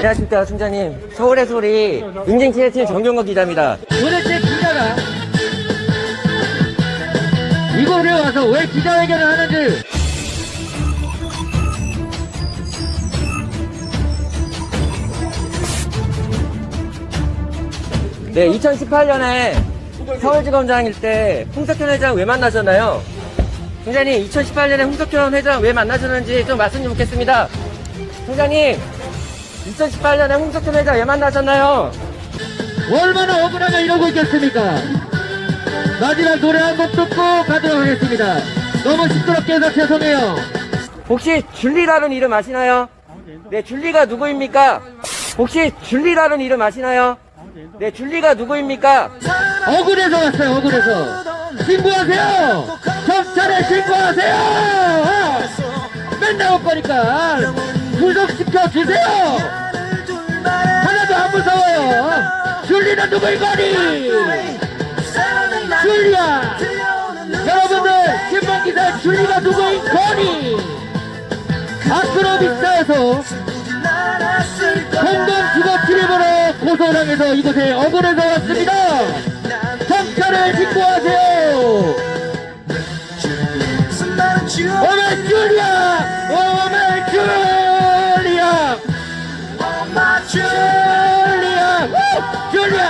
안녕하십니까 총장님. 서울의 소리 인증팀 정경거 기자입니다. 도대체 기자가 이곳에 와서 왜 기자회견을 하는지. 네, 2018년에 서울지검장일 때 홍석현 회장 왜 만나셨나요? 총장님, 2018년에 홍석현 회장 왜 만나셨는지 좀 말씀 좀 묻겠습니다. 총장님, 2018년에 홍석현 회장 왜 만나셨나요? 얼마나 억울하게 이러고 있겠습니까? 마지막 노래 한 곡 듣고 가도록 하겠습니다. 너무 시끄럽게 해서 죄송해요. 혹시 줄리라는 이름 아시나요? 네, 줄리가 누구입니까? 혹시 줄리라는 이름 아시나요? 네, 줄리가 누구입니까? 억울해서 왔어요. 억울해서. 신고하세요. 경찰에 신고하세요. 맨날 올 거니까 구속시켜 주세요. 하나도 안 무서워요. 줄리는 누구인 거니? 줄리야. 여러분들 신문기사 줄리가 누구인 거니? 아크로비스타에서 공동주거 침입으로 고소를 하면서 이곳에 억울해서 왔습니다. 경찰에 신고하세요. 오메 줄리아! 오메 줄리아! 줄리아! 줄리아!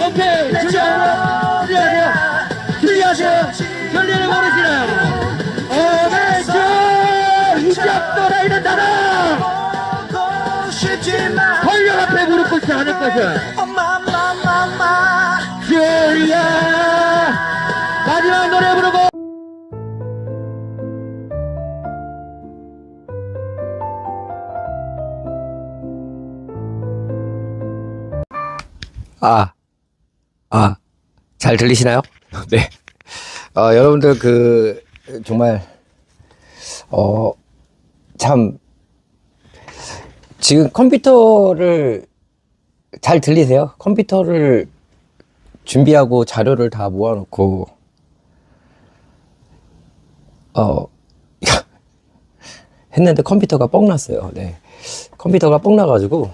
오케이! 줄리아! 줄리아세요! 줄리아를 모르시나? 오메 줄! 이적 또라이는 나라! 권력 앞에 무릎 꿇지 않을 것이야. 줄리아! 마지막 노래 부르고 잘 들리시나요? 네. 여러분들, 정말, 참, 지금 컴퓨터를 잘 들리세요? 컴퓨터를 준비하고 자료를 다 모아놓고, 했는데 컴퓨터가 뻥났어요. 네. 컴퓨터가 뻥나가지고,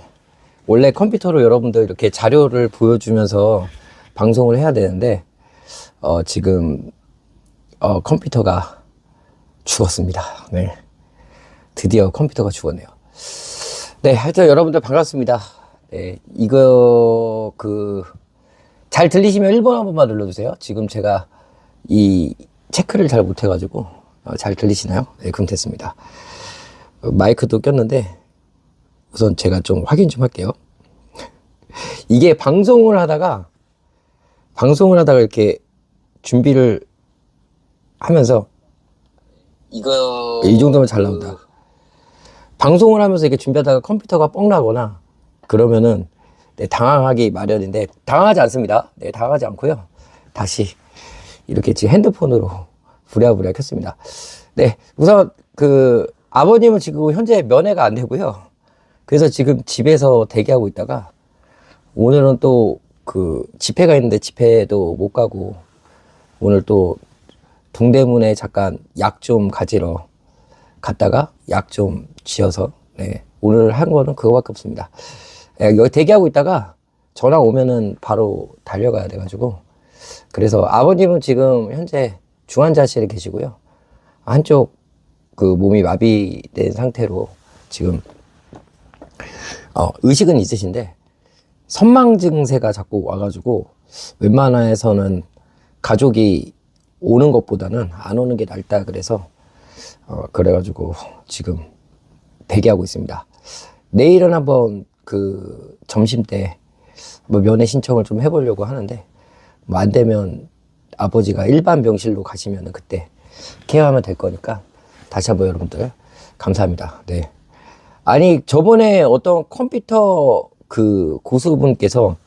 원래 컴퓨터로 여러분들 이렇게 자료를 보여주면서 방송을 해야 되는데, 지금, 컴퓨터가 죽었습니다. 네. 드디어 컴퓨터가 죽었네요. 네, 하여튼 여러분들 반갑습니다. 네, 이거, 잘 들리시면 1번 한 번만 눌러주세요. 지금 제가 이 체크를 잘 못해가지고, 잘 들리시나요? 네, 그럼 됐습니다. 마이크도 꼈는데, 우선 제가 좀 확인 좀 할게요. 이게 방송을 하다가 이렇게 준비를 하면서 이 정도면 잘 나온다. 방송을 하면서 이렇게 준비하다가 컴퓨터가 뻥나거나 그러면은 네, 당황하기 마련인데 당황하지 않습니다. 네, 당황하지 않고요. 다시 이렇게 지금 핸드폰으로 부랴부랴 켰습니다. 네, 우선 아버님은 지금 현재 면회가 안 되고요. 그래서 지금 집에서 대기하고 있다가 오늘은 또 집회가 있는데 집회도 못 가고 오늘 또 동대문에 잠깐 약 좀 가지러 갔다가 약 좀 쥐어서 네, 오늘 한 거는 그거밖에 없습니다. 네, 여기 대기하고 있다가 전화 오면은 바로 달려가야 돼가지고 그래서 아버님은 지금 현재 중환자실에 계시고요. 한쪽 몸이 마비된 상태로 지금 의식은 있으신데 선망 증세가 자꾸 와가지고 웬만해서는 가족이 오는 것보다는 안 오는 게 낫다 그래서 그래가지고 지금 대기하고 있습니다. 내일은 한번 점심 때 뭐 면회 신청을 좀 해보려고 하는데 뭐 안 되면 아버지가 일반 병실로 가시면은 그때 케어하면 될 거니까 다시 한번 여러분들 감사합니다. 네. 아니 저번에 어떤 컴퓨터 고수분께서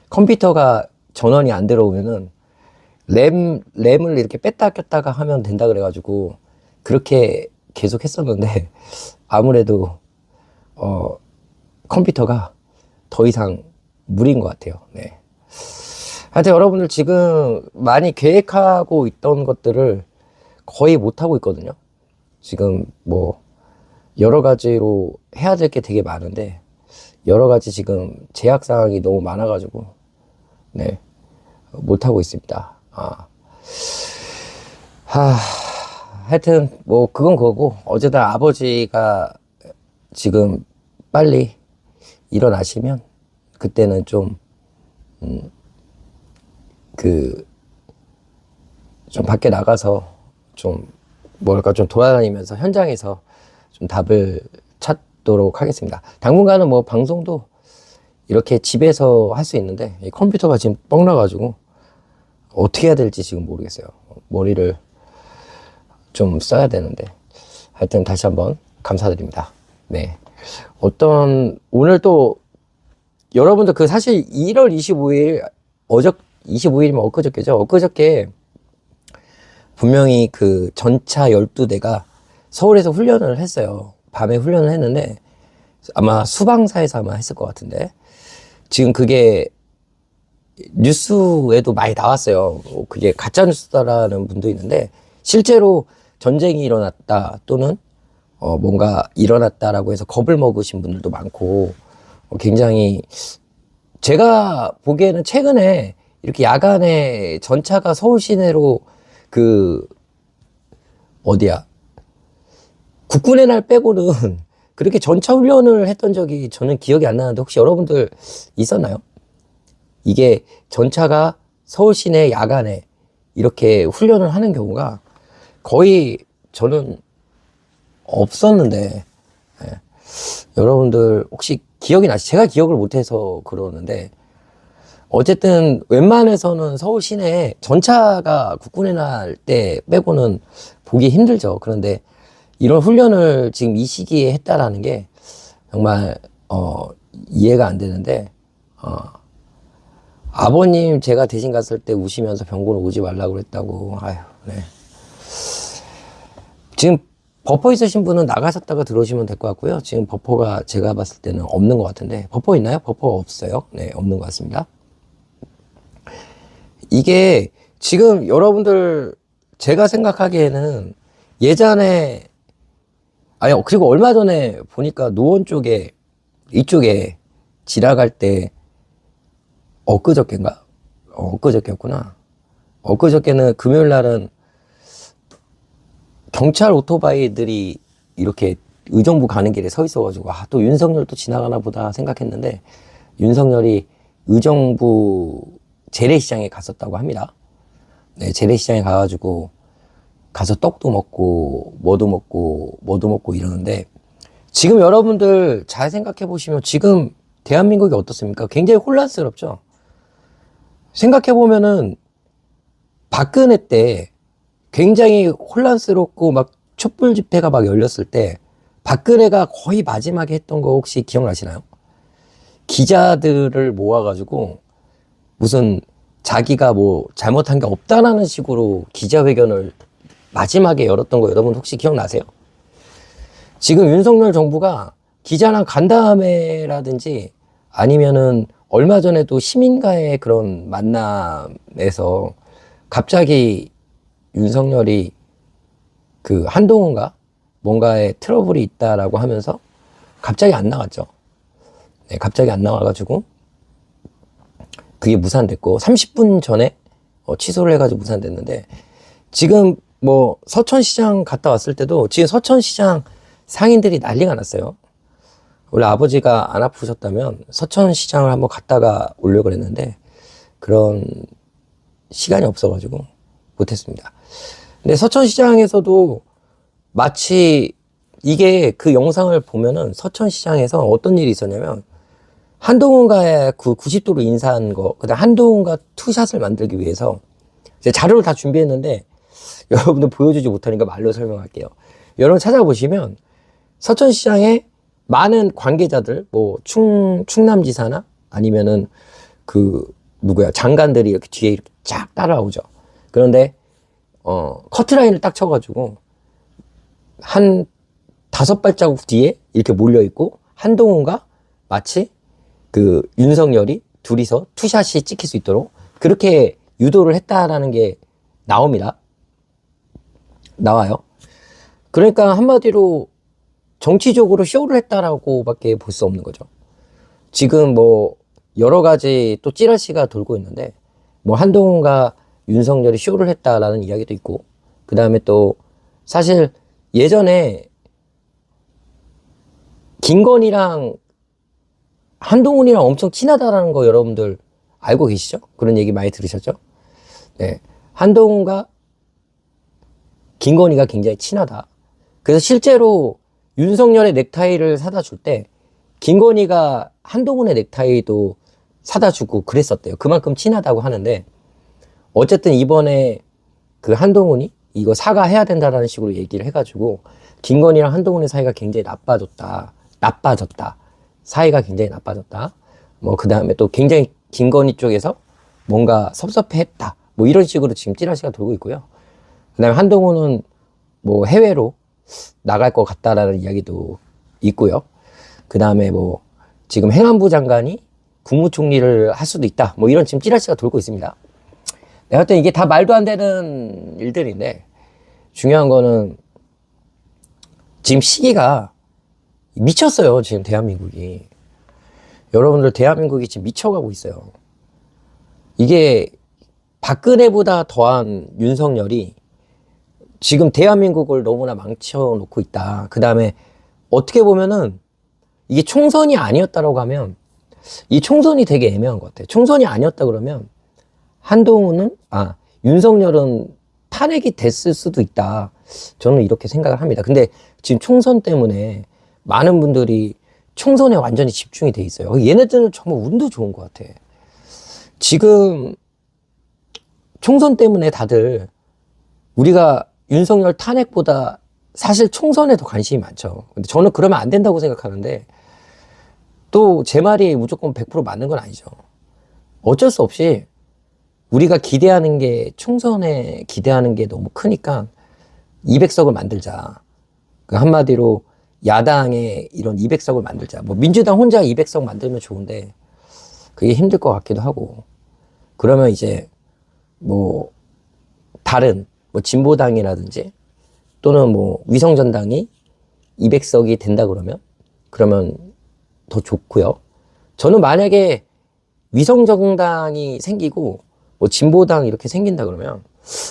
컴퓨터가 전원이 안 들어오면은 램을 이렇게 뺐다 꼈다가 하면 된다 그래가지고 그렇게 계속 했었는데 아무래도 컴퓨터가 더 이상 무리인 것 같아요. 네. 하여튼 여러분들 지금 많이 계획하고 있던 것들을 거의 못하고 있거든요. 지금 뭐 여러 가지로 해야 될 게 되게 많은데 여러 가지 지금 제약 사항이 너무 많아가지고 네, 못 하고 있습니다. 하여튼 뭐 그건 그거고, 어제다 아버지가 지금 빨리 일어나시면 그때는 좀 좀 밖에 나가서 좀 뭐랄까 좀 돌아다니면서 현장에서 좀 답을 찾도록 하겠습니다. 당분간은 뭐 방송도 이렇게 집에서 할 수 있는데 이 컴퓨터가 지금 뻥 나가지고 어떻게 해야 될지 지금 모르겠어요. 머리를 좀 써야 되는데, 하여튼 다시 한번 감사드립니다. 네. 오늘 또 여러분들 사실 1월 25일 25일이면 엊그저께죠. 엊그저께 분명히 전차 12대가 서울에서 훈련을 했어요. 밤에 훈련을 했는데 아마 수방사에서 아마 했을 것 같은데, 지금 그게 뉴스에도 많이 나왔어요. 그게 가짜뉴스다라는 분도 있는데, 실제로 전쟁이 일어났다 또는 뭔가 일어났다라고 해서 겁을 먹으신 분들도 많고, 굉장히 제가 보기에는 최근에 이렇게 야간에 전차가 서울 시내로 국군의 날 빼고는 그렇게 전차 훈련을 했던 적이 저는 기억이 안 나는데, 혹시 여러분들 있었나요? 이게 전차가 서울 시내 야간에 이렇게 훈련을 하는 경우가 거의 저는 없었는데, 여러분들 혹시 기억이 나시? 제가 기억을 못해서 그러는데, 어쨌든 웬만해서는 서울 시내에 전차가 국군의 날 때 빼고는 보기 힘들죠. 그런데 이런 훈련을 지금 이 시기에 했다라는 게 정말 이해가 안 되는데, 아버님 제가 대신 갔을 때 우시면서 병고는 오지 말라고 그랬다고. 아유, 네. 지금 버퍼 있으신 분은 나가셨다가 들어오시면 될 것 같고요. 지금 버퍼가 제가 봤을 때는 없는 것 같은데, 버퍼 있나요? 버퍼가 없어요. 네, 없는 것 같습니다. 이게 지금 여러분들 제가 생각하기에는 예전에, 그리고 얼마 전에 보니까 노원 쪽에 이쪽에 지나갈 때 엊그저께인가? 엊그저께였구나. 엊그저께는 금요일 날은 경찰 오토바이들이 이렇게 의정부 가는 길에 서 있어가지고 또 윤석열 또 지나가나 보다 생각했는데, 윤석열이 의정부 재래시장에 갔었다고 합니다. 네, 재래시장에 가가지고 가서 떡도 먹고 뭐도 먹고 이러는데, 지금 여러분들 잘 생각해 보시면 지금 대한민국이 어떻습니까? 굉장히 혼란스럽죠. 생각해 보면은 박근혜 때 굉장히 혼란스럽고 막 촛불 집회가 막 열렸을 때 박근혜가 거의 마지막에 했던 거 혹시 기억나시나요? 기자들을 모아가지고 무슨 자기가 뭐 잘못한 게 없다라는 식으로 기자회견을 마지막에 열었던 거 여러분 혹시 기억나세요? 지금 윤석열 정부가 기자랑 간담회라든지 아니면은 얼마 전에도 시민과의 그런 만남에서 갑자기 윤석열이 한동훈과 뭔가에 트러블이 있다라고 하면서 갑자기 안 나갔죠. 네, 갑자기 안 나와가지고 그게 무산됐고 30분 전에 취소를 해가지고 무산됐는데, 지금 뭐 서천시장 갔다 왔을 때도 지금 서천시장 상인들이 난리가 났어요. 원래 아버지가 안 아프셨다면 서천시장을 한번 갔다가 오려고 그랬는데 그런 시간이 없어가지고 못했습니다. 근데 서천시장에서도 마치 이게 그 영상을 보면은 서천시장에서 어떤 일이 있었냐면, 한동훈과의 90도로 인사한 거, 그다음 한동훈과 투샷을 만들기 위해서 이제 자료를 다 준비했는데 여러분들 보여주지 못하니까 말로 설명할게요. 여러분 찾아보시면 서천시장에 많은 관계자들, 뭐 충남지사나 아니면은 장관들이 이렇게 뒤에 이렇게 쫙 따라오죠. 그런데 커트라인을 딱 쳐가지고 한 5발자국 뒤에 이렇게 몰려 있고, 한동훈과 마치 윤석열이 둘이서 투샷이 찍힐 수 있도록 그렇게 유도를 했다라는 게 나와요. 그러니까 한마디로 정치적으로 쇼를 했다라고 밖에 볼 수 없는 거죠. 지금 뭐 여러 가지 또 찌라시가 돌고 있는데 뭐 한동훈과 윤석열이 쇼를 했다라는 이야기도 있고, 그 다음에 또 사실 예전에 김건희랑 한동훈이랑 엄청 친하다라는 거 여러분들 알고 계시죠? 그런 얘기 많이 들으셨죠? 네. 한동훈과 김건희가 굉장히 친하다. 그래서 실제로 윤석열의 넥타이를 사다 줄 때 김건희가 한동훈의 넥타이도 사다 주고 그랬었대요. 그만큼 친하다고 하는데, 어쨌든 이번에 그 한동훈이 이거 사과해야 된다라는 식으로 얘기를 해가지고 김건희랑 한동훈의 사이가 굉장히 나빠졌다. 사이가 굉장히 나빠졌다. 뭐 그 다음에 또 굉장히 김건희 쪽에서 뭔가 섭섭해했다. 뭐 이런 식으로 지금 찌라시가 돌고 있고요. 그 다음에 한동훈은 뭐 해외로 나갈 것 같다라는 이야기도 있고요. 그 다음에 뭐 지금 행안부 장관이 국무총리를 할 수도 있다. 뭐 이런 지금 찌라시가 돌고 있습니다. 내가 볼 때 이게 다 말도 안 되는 일들인데, 중요한 거는 지금 시기가 미쳤어요. 지금 대한민국이. 여러분들 대한민국이 지금 미쳐가고 있어요. 이게 박근혜보다 더한 윤석열이 지금 대한민국을 너무나 망쳐놓고 있다. 그 다음에 어떻게 보면은 이게 총선이 아니었다라고 하면, 이 총선이 되게 애매한 것 같아요. 총선이 아니었다 그러면 윤석열은 탄핵이 됐을 수도 있다. 저는 이렇게 생각을 합니다. 근데 지금 총선 때문에 많은 분들이 총선에 완전히 집중이 돼 있어요. 얘네들은 정말 운도 좋은 것 같아. 지금 총선 때문에 다들 우리가 윤석열 탄핵보다 사실 총선에 더 관심이 많죠. 근데 저는 그러면 안 된다고 생각하는데, 또 제 말이 무조건 100% 맞는 건 아니죠. 어쩔 수 없이 우리가 기대하는 게, 총선에 기대하는 게 너무 크니까 200석을 만들자. 그 한마디로 야당에 이런 200석을 만들자. 뭐 민주당 혼자 200석 만들면 좋은데 그게 힘들 것 같기도 하고, 그러면 이제 뭐 다른 뭐 진보당이라든지 또는 뭐 위성전당이 200석이 된다 그러면 더 좋고요. 저는 만약에 위성정당이 생기고 뭐 진보당 이렇게 생긴다 그러면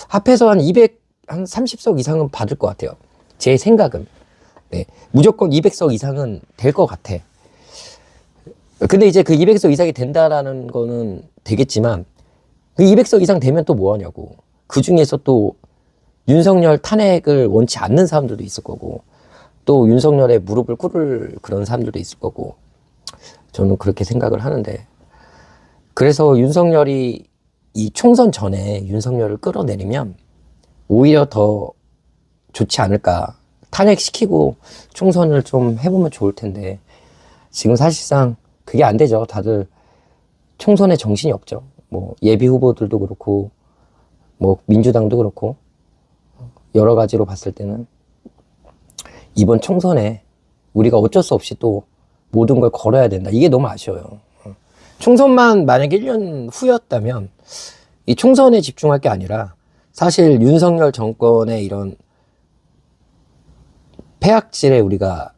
합해서 한 30석 이상은 받을 것 같아요. 제 생각은. 네. 무조건 200석 이상은 될 것 같아. 근데 이제 그 200석 이상이 된다라는 거는 되겠지만, 그 200석 이상 되면 또 뭐 하냐고. 그 중에서 또 윤석열 탄핵을 원치 않는 사람들도 있을 거고, 또 윤석열의 무릎을 꿇을 그런 사람들도 있을 거고, 저는 그렇게 생각을 하는데, 그래서 윤석열이 이 총선 전에 윤석열을 끌어내리면 오히려 더 좋지 않을까. 탄핵시키고 총선을 좀 해보면 좋을 텐데, 지금 사실상 그게 안 되죠. 다들 총선에 정신이 없죠. 뭐 예비 후보들도 그렇고 뭐 민주당도 그렇고 여러 가지로 봤을 때는 이번 총선에 우리가 어쩔 수 없이 또 모든 걸 걸어야 된다. 이게 너무 아쉬워요. 총선만 만약에 1년 후였다면 이 총선에 집중할 게 아니라 사실 윤석열 정권의 이런 폐악질에 우리가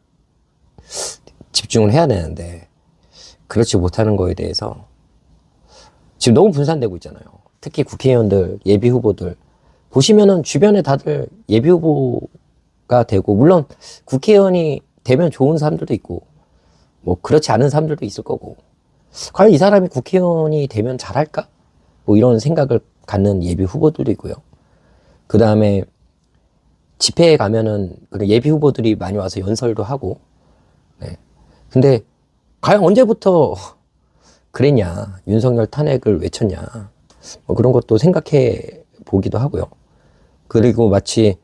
집중을 해야 되는데, 그렇지 못하는 거에 대해서 지금 너무 분산되고 있잖아요. 특히 국회의원들, 예비 후보들 보시면은 주변에 다들 예비 후보가 되고, 물론 국회의원이 되면 좋은 사람들도 있고 뭐 그렇지 않은 사람들도 있을 거고, 과연 이 사람이 국회의원이 되면 잘할까? 뭐 이런 생각을 갖는 예비 후보들도 있고요. 그 다음에 집회에 가면은 예비 후보들이 많이 와서 연설도 하고, 네. 근데 과연 언제부터 그랬냐, 윤석열 탄핵을 외쳤냐, 뭐 그런 것도 생각해 보기도 하고요. 그리고 마치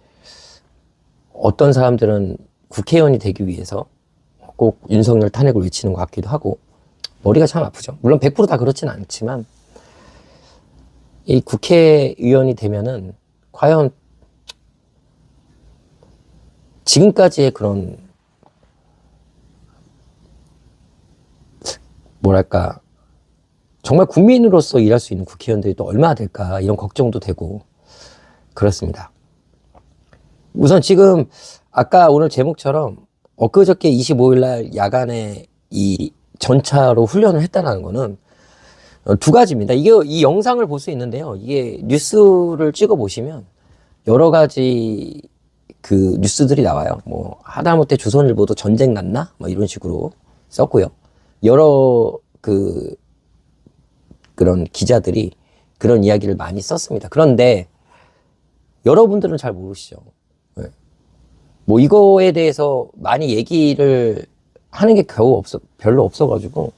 어떤 사람들은 국회의원이 되기 위해서 꼭 윤석열 탄핵을 외치는 것 같기도 하고, 머리가 참 아프죠. 물론 100%다 그렇지는 않지만, 이 국회의원이 되면은 과연 지금까지의 그런 뭐랄까, 정말 국민으로서 일할 수 있는 국회의원들이 또 얼마나 될까, 이런 걱정도 되고 그렇습니다. 우선 지금 아까 오늘 제목처럼 엊그저께 25일 날 야간에 이 전차로 훈련을 했다는 거는 두 가지입니다. 이 영상을 볼 수 있는데요. 이게 뉴스를 찍어 보시면 여러 가지 그 뉴스들이 나와요. 뭐 하다못해 조선일보도 전쟁 났나? 뭐 이런 식으로 썼고요. 여러 그런 기자들이 그런 이야기를 많이 썼습니다. 그런데 여러분들은 잘 모르시죠. 네. 뭐 이거에 대해서 많이 얘기를 하는 게 별로 없어가지고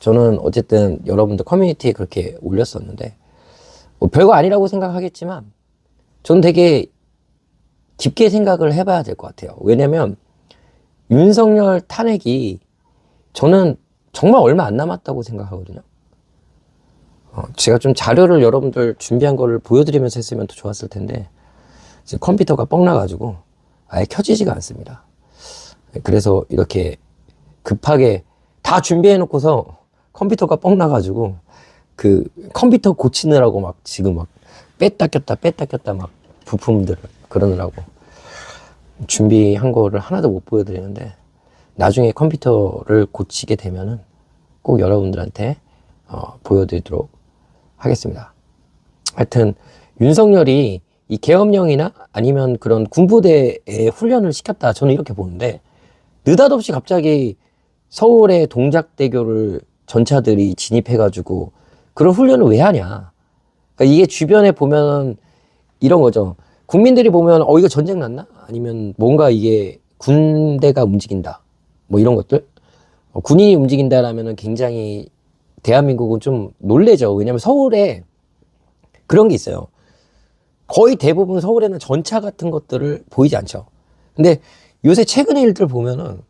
저는 어쨌든 여러분들 커뮤니티에 그렇게 올렸었는데 뭐 별거 아니라고 생각하겠지만 저는 되게 깊게 생각을 해봐야 될 것 같아요. 왜냐면 윤석열 탄핵이 저는 정말 얼마 안 남았다고 생각하거든요. 제가 좀 자료를 여러분들 준비한 거를 보여드리면서 했으면 더 좋았을 텐데 지금 컴퓨터가 뻥 나가지고 아예 켜지지가 않습니다. 그래서 이렇게 급하게 다 준비해 놓고서 컴퓨터가 뻥 나가지고 그 컴퓨터 고치느라고 막 지금 막 뺐다 꼈다 막 부품들을 그러느라고 준비한 거를 하나도 못 보여드리는데 나중에 컴퓨터를 고치게 되면은 꼭 여러분들한테 보여드리도록 하겠습니다. 하여튼 윤석열이 이 계엄령이나 아니면 그런 군부대에 훈련을 시켰다 저는 이렇게 보는데 느닷없이 갑자기 서울의 동작대교를 전차들이 진입해가지고 그런 훈련을 왜 하냐. 그러니까 이게 주변에 보면 이런 거죠. 국민들이 보면 이거 전쟁 났나? 아니면 뭔가 이게 군대가 움직인다. 뭐 이런 것들. 군인이 움직인다라면은 굉장히 대한민국은 좀 놀래죠. 왜냐면 서울에 그런 게 있어요. 거의 대부분 서울에는 전차 같은 것들을 보이지 않죠. 근데 요새 최근의 일들 보면은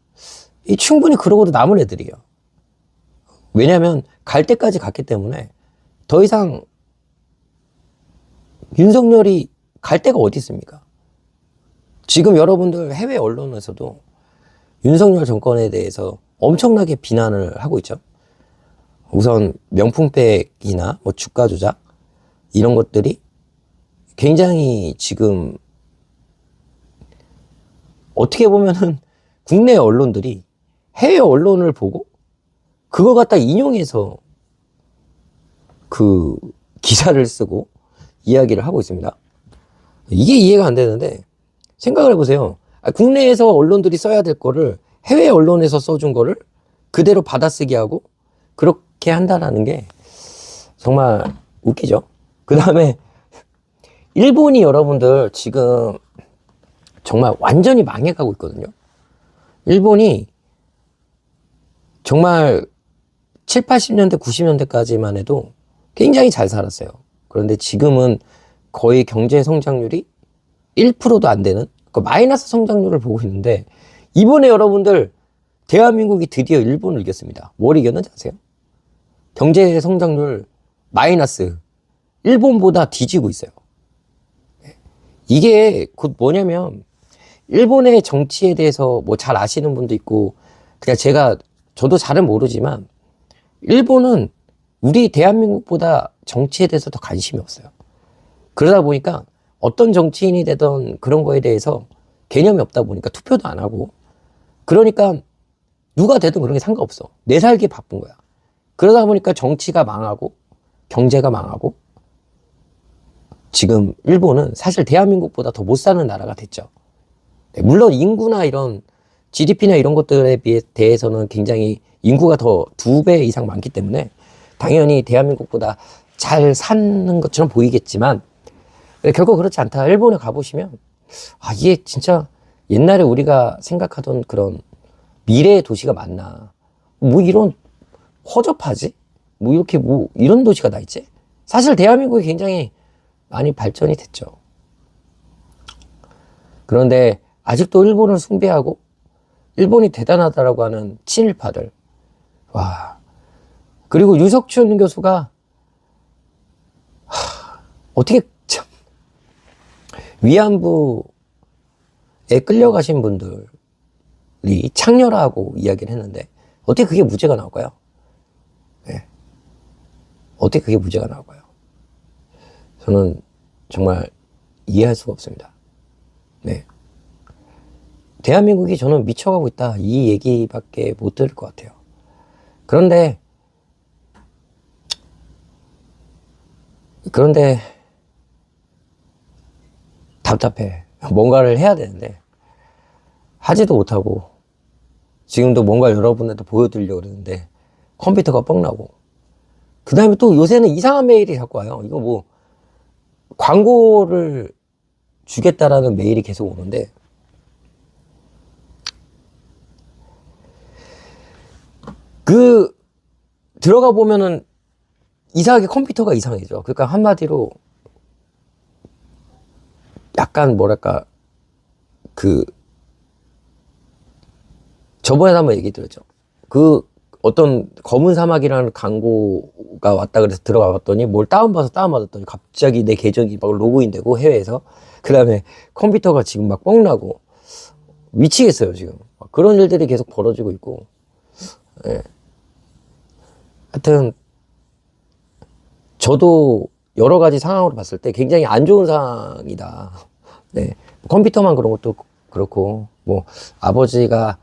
충분히 그러고도 남은 애들이에요. 왜냐면 갈 때까지 갔기 때문에 더 이상 윤석열이 갈 데가 어디 있습니까? 지금 여러분들 해외 언론에서도 윤석열 정권에 대해서 엄청나게 비난을 하고 있죠. 우선 명품백이나 뭐 주가 조작 이런 것들이 굉장히 지금 어떻게 보면은 국내 언론들이 해외 언론을 보고 그거 갖다 인용해서 그 기사를 쓰고 이야기를 하고 있습니다. 이게 이해가 안 되는데 생각을 해보세요. 국내에서 언론들이 써야 될 거를 해외 언론에서 써준 거를 그대로 받아쓰기 하고 그렇게 한다는 게 정말 웃기죠. 그 다음에 일본이 여러분들 지금 정말 완전히 망해가고 있거든요. 일본이 정말 7, 80년대, 90년대까지만 해도 굉장히 잘 살았어요. 그런데 지금은 거의 경제 성장률이 1%도 안 되는 마이너스 성장률을 보고 있는데 이번에 여러분들 대한민국이 드디어 일본을 이겼습니다. 뭘 이겼는지 아세요? 경제 성장률 마이너스 일본보다 뒤지고 있어요. 이게 곧 뭐냐면 일본의 정치에 대해서 뭐 잘 아시는 분도 있고 그냥 저도 잘은 모르지만 일본은 우리 대한민국보다 정치에 대해서 더 관심이 없어요. 그러다 보니까 어떤 정치인이 되던 그런 거에 대해서 개념이 없다 보니까 투표도 안 하고 그러니까 누가 되든 그런 게 상관없어. 내 살기 바쁜 거야. 그러다 보니까 정치가 망하고 경제가 망하고 지금 일본은 사실 대한민국보다 더 못 사는 나라가 됐죠. 물론 인구나 이런 GDP나 이런 것들에 대해서는 굉장히 인구가 더 2배 이상 많기 때문에 당연히 대한민국보다 잘 사는 것처럼 보이겠지만 결국 그렇지 않다. 일본에 가보시면 이게 진짜 옛날에 우리가 생각하던 그런 미래의 도시가 맞나. 뭐 이런 허접하지? 뭐 이렇게 뭐 이런 도시가 다 있지? 사실 대한민국이 굉장히 많이 발전이 됐죠. 그런데 아직도 일본을 숭배하고 일본이 대단하다라고 하는 친일파들. 와. 그리고 유석춘 교수가 어떻게 참 위안부에 끌려가신 분들이 창녀라고 이야기를 했는데 어떻게 그게 무죄가 나올까요? 네. 어떻게 그게 무죄가 나올까요? 저는 정말 이해할 수가 없습니다. 네. 대한민국이 저는 미쳐가고 있다. 이 얘기밖에 못 들을 것 같아요. 그런데 답답해. 뭔가를 해야 되는데 하지도 못하고, 지금도 뭔가 여러분한테 보여드리려고 그러는데 컴퓨터가 뻥나고, 그 다음에 또 요새는 이상한 메일이 자꾸 와요. 이거 뭐 광고를 주겠다라는 메일이 계속 오는데, 들어가 보면은 이상하게 컴퓨터가 이상해져. 그러니까 한마디로 약간 뭐랄까, 저번에 한번 얘기 드렸죠. 어떤 검은 사막이라는 광고가 왔다 그래서 들어가 봤더니 뭘 다운받았더니 갑자기 내 계정이 막 로그인 되고, 해외에서. 그 다음에 컴퓨터가 지금 막 뻥나고 미치겠어요, 지금. 그런 일들이 계속 벌어지고 있고. 예. 하여튼 저도 여러 가지 상황으로 봤을 때 굉장히 안 좋은 상황이다. 네. 컴퓨터만 그런 것도 그렇고, 뭐 아버지가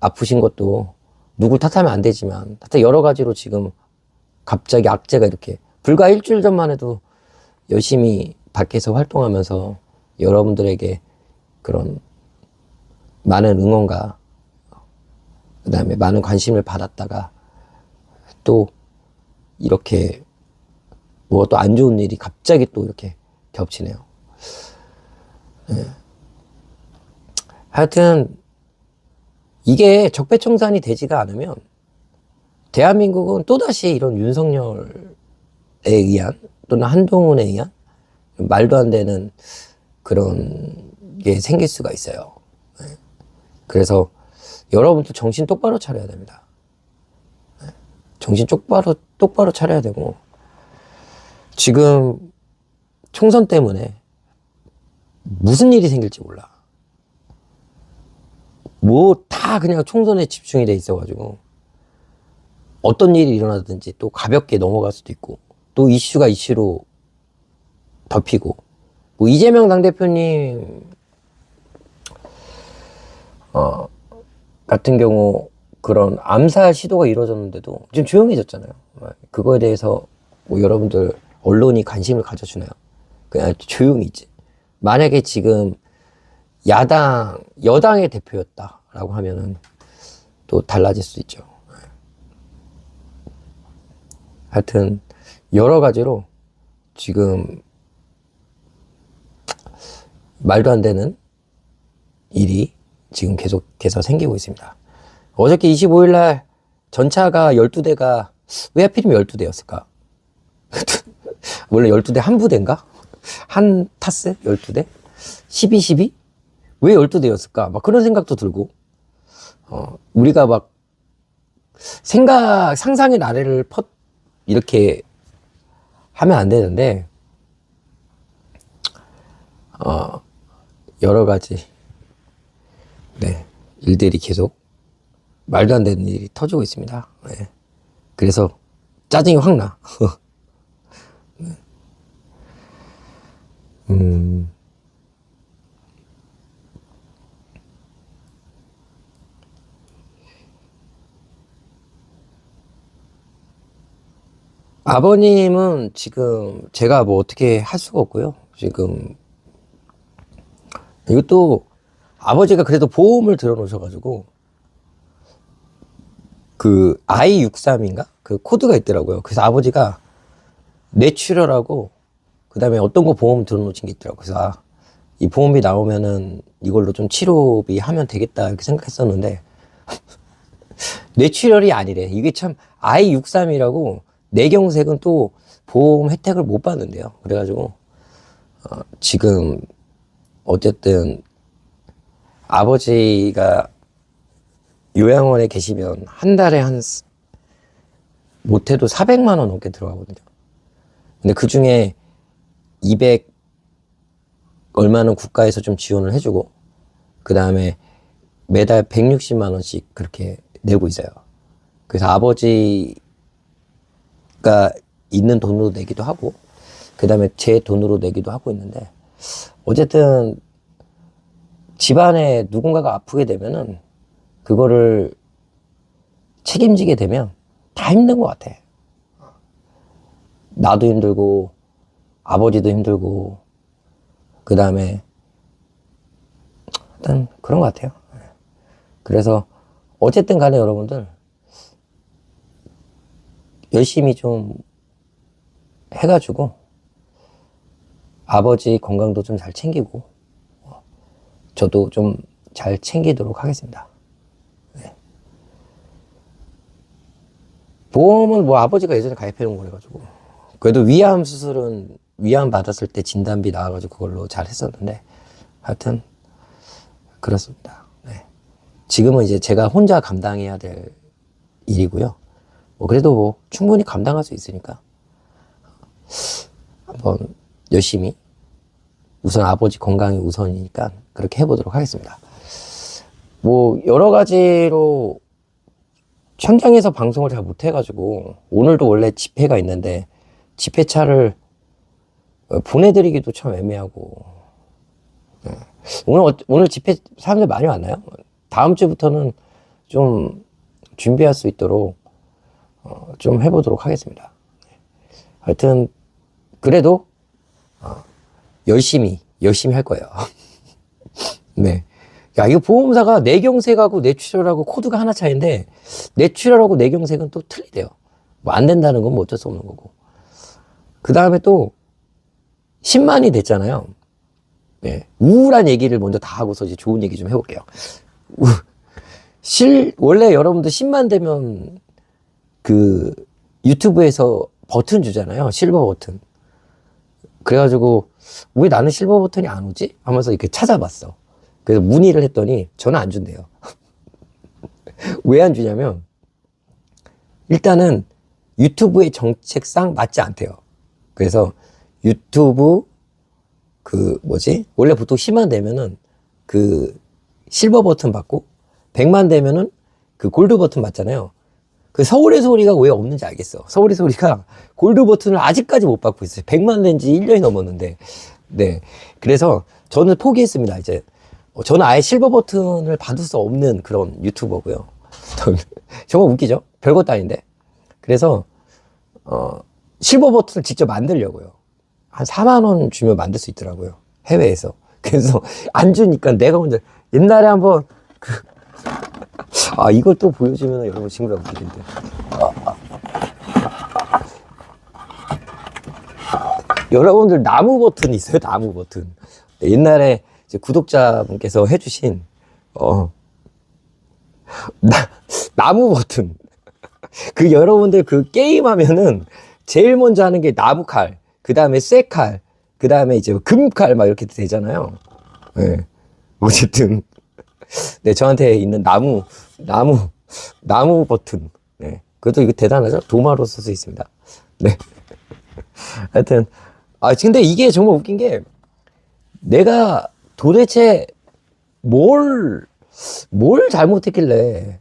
아프신 것도 누굴 탓하면 안 되지만, 하여튼 여러 가지로 지금 갑자기 악재가 이렇게, 불과 일주일 전만 해도 열심히 밖에서 활동하면서 여러분들에게 그런 많은 응원과 그 다음에 많은 관심을 받았다가 또 이렇게 뭐 또 안 좋은 일이 갑자기 또 이렇게 겹치네요. 네. 하여튼 이게 적폐청산이 되지가 않으면 대한민국은 또다시 이런 윤석열에 의한, 또는 한동훈에 의한 말도 안 되는 그런 게 생길 수가 있어요. 네. 그래서 여러분도 정신 똑바로 차려야 됩니다. 네. 정신 똑바로 차려야 되고, 지금 총선 때문에 무슨 일이 생길지 몰라. 뭐 다 그냥 총선에 집중이 돼 있어가지고 어떤 일이 일어나든지 또 가볍게 넘어갈 수도 있고, 또 이슈가 이슈로 덮이고, 뭐 이재명 당대표님 같은 경우 그런 암살 시도가 이루어졌는데도 지금 조용해졌잖아요. 그거에 대해서 뭐 여러분들 언론이 관심을 가져주나요? 그냥 조용히 있지. 만약에 지금 여당의 대표였다라고 하면은 또 달라질 수 있죠. 하여튼 여러 가지로 지금 말도 안 되는 일이 지금 계속해서 생기고 있습니다. 어저께 25일 날 전차가 12대가 왜 하필이면 12대였을까? 원래 12대 한 부대인가? 한 타스? 12대? 12? 왜 12대였을까? 막 그런 생각도 들고, 우리가 막 상상의 나래를 이렇게 하면 안 되는데, 여러 가지, 네, 일들이 계속 말도 안 되는 일이 터지고 있습니다. 네. 그래서 짜증이 확 나. 아버님은 지금 제가 뭐 어떻게 할 수가 없고요. 지금 이것도 아버지가 그래도 보험을 들어놓으셔가지고 그 I63인가? 그 코드가 있더라고요. 그래서 아버지가 뇌출혈하고 그 다음에 어떤 거 보험 들어놓으신 게 있더라고요. 그래서 이 보험비 나오면은 이걸로 좀 치료비 하면 되겠다 이렇게 생각했었는데 뇌출혈이 아니래. 이게 참 I63이라고 뇌경색은 또 보험 혜택을 못 받는데요. 그래가지고 지금 어쨌든 아버지가 요양원에 계시면 한 달에 못해도 400만 원 넘게 들어가거든요. 근데 그 중에 200 얼마는 국가에서 좀 지원을 해주고, 그 다음에 매달 160만 원씩 그렇게 내고 있어요. 그래서 아버지가 있는 돈으로 내기도 하고, 그 다음에 제 돈으로 내기도 하고 있는데, 어쨌든 집안에 누군가가 아프게 되면은 그거를 책임지게 되면 다 힘든 것 같아. 나도 힘들고 아버지도 힘들고 그 다음에 일단 그런 것 같아요. 그래서 어쨌든 간에 여러분들 열심히 좀 해가지고 아버지 건강도 좀 잘 챙기고 저도 좀 잘 챙기도록 하겠습니다. 네. 보험은 뭐 아버지가 예전에 가입해 놓은 거래가지고 그래도 위암 수술은 위암 받았을 때 진단비 나와가지고 그걸로 잘 했었는데 하여튼 그렇습니다. 네. 지금은 이제 제가 혼자 감당해야 될 일이고요. 뭐 그래도 뭐 충분히 감당할 수 있으니까 한번 열심히 우선 아버지 건강이 우선이니까 그렇게 해보도록 하겠습니다. 뭐 여러 가지로 현장에서 방송을 잘 못해가지고 오늘도 원래 집회가 있는데 집회차를 보내드리기도 참 애매하고 네. 오늘 집회 사람들 많이 왔나요? 다음 주부터는 좀 준비할 수 있도록 좀 해보도록 하겠습니다. 하여튼 그래도 열심히 할 거예요. 네. 야, 이거 보험사가 내경색하고 내추럴하고 코드가 하나 차이인데 내추럴하고 내경색은 또 틀리대요. 뭐 안 된다는 건 뭐 어쩔 수 없는 거고. 그 다음에 또 10만이 됐잖아요. 네. 우울한 얘기를 먼저 다 하고서 이제 좋은 얘기 좀 해볼게요. 원래 여러분들 10만 되면 그 유튜브에서 버튼 주잖아요. 실버 버튼. 그래가지고 왜 나는 실버 버튼이 안 오지? 하면서 이렇게 찾아봤어. 그래서 문의를 했더니 저는 안 준대요. 왜 안 주냐면 일단은 유튜브의 정책상 맞지 않대요. 그래서 유튜브 원래 보통 10만 되면은 그 실버 버튼 받고 100만 되면은 그 골드 버튼 받잖아요. 그 서울의 소리가 왜 없는지 알겠어. 서울의 소리가 골드 버튼을 아직까지 못 받고 있어요. 100만 된 지 1년이 넘었는데. 네. 그래서 저는 포기했습니다. 이제 저는 아예 실버 버튼을 받을 수 없는 그런 유튜버고요. 정말 웃기죠? 별것도 아닌데. 그래서 실버 버튼을 직접 만들려고요. 한 4만 원 주면 만들 수 있더라고요. 해외에서. 그래서 안 주니까 내가 먼저 옛날에 한번 이걸 또 보여주면 여러분 친구가 웃기던데. 여러분들 나무 버튼 있어요? 나무 버튼. 네, 옛날에 이제 구독자분께서 해주신 나무 버튼. 그 여러분들 그 게임 하면은 제일 먼저 하는 게 나무 칼, 그 다음에 쇠 칼, 그 다음에 이제 금칼 막 이렇게 되잖아요. 네. 어쨌든 네, 저한테 있는 나무 버튼. 네. 그래도 이거 대단하죠? 도마로 써서 있습니다. 네. 하여튼, 근데 이게 정말 웃긴 게, 내가 도대체 뭘 잘못했길래,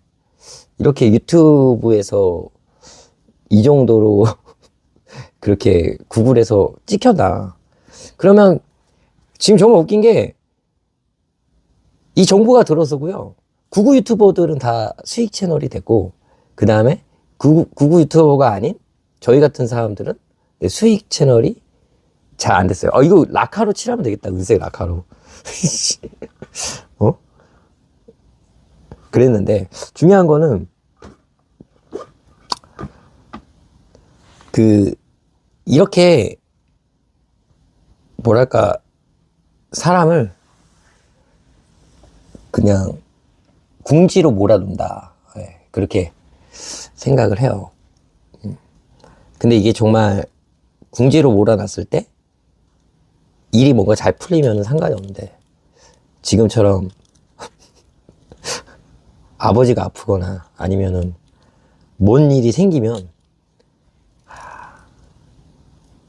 이렇게 유튜브에서 이 정도로 그렇게 구글에서 찍혔나. 그러면, 지금 정말 웃긴 게, 이 정보가 들어서고요. 구구 유튜버들은 다 수익 채널이 됐고, 그 다음에 구구 유튜버가 아닌 저희 같은 사람들은 수익 채널이 잘 안 됐어요. 이거 라카로 칠하면 되겠다. 은색 라카로. 그랬는데, 중요한 거는, 이렇게, 뭐랄까, 사람을 그냥 궁지로 몰아둔다. 네, 그렇게 생각을 해요. 근데 이게 정말 궁지로 몰아놨을 때 일이 뭔가 잘 풀리면 상관이 없는데 지금처럼 아버지가 아프거나 아니면은 뭔 일이 생기면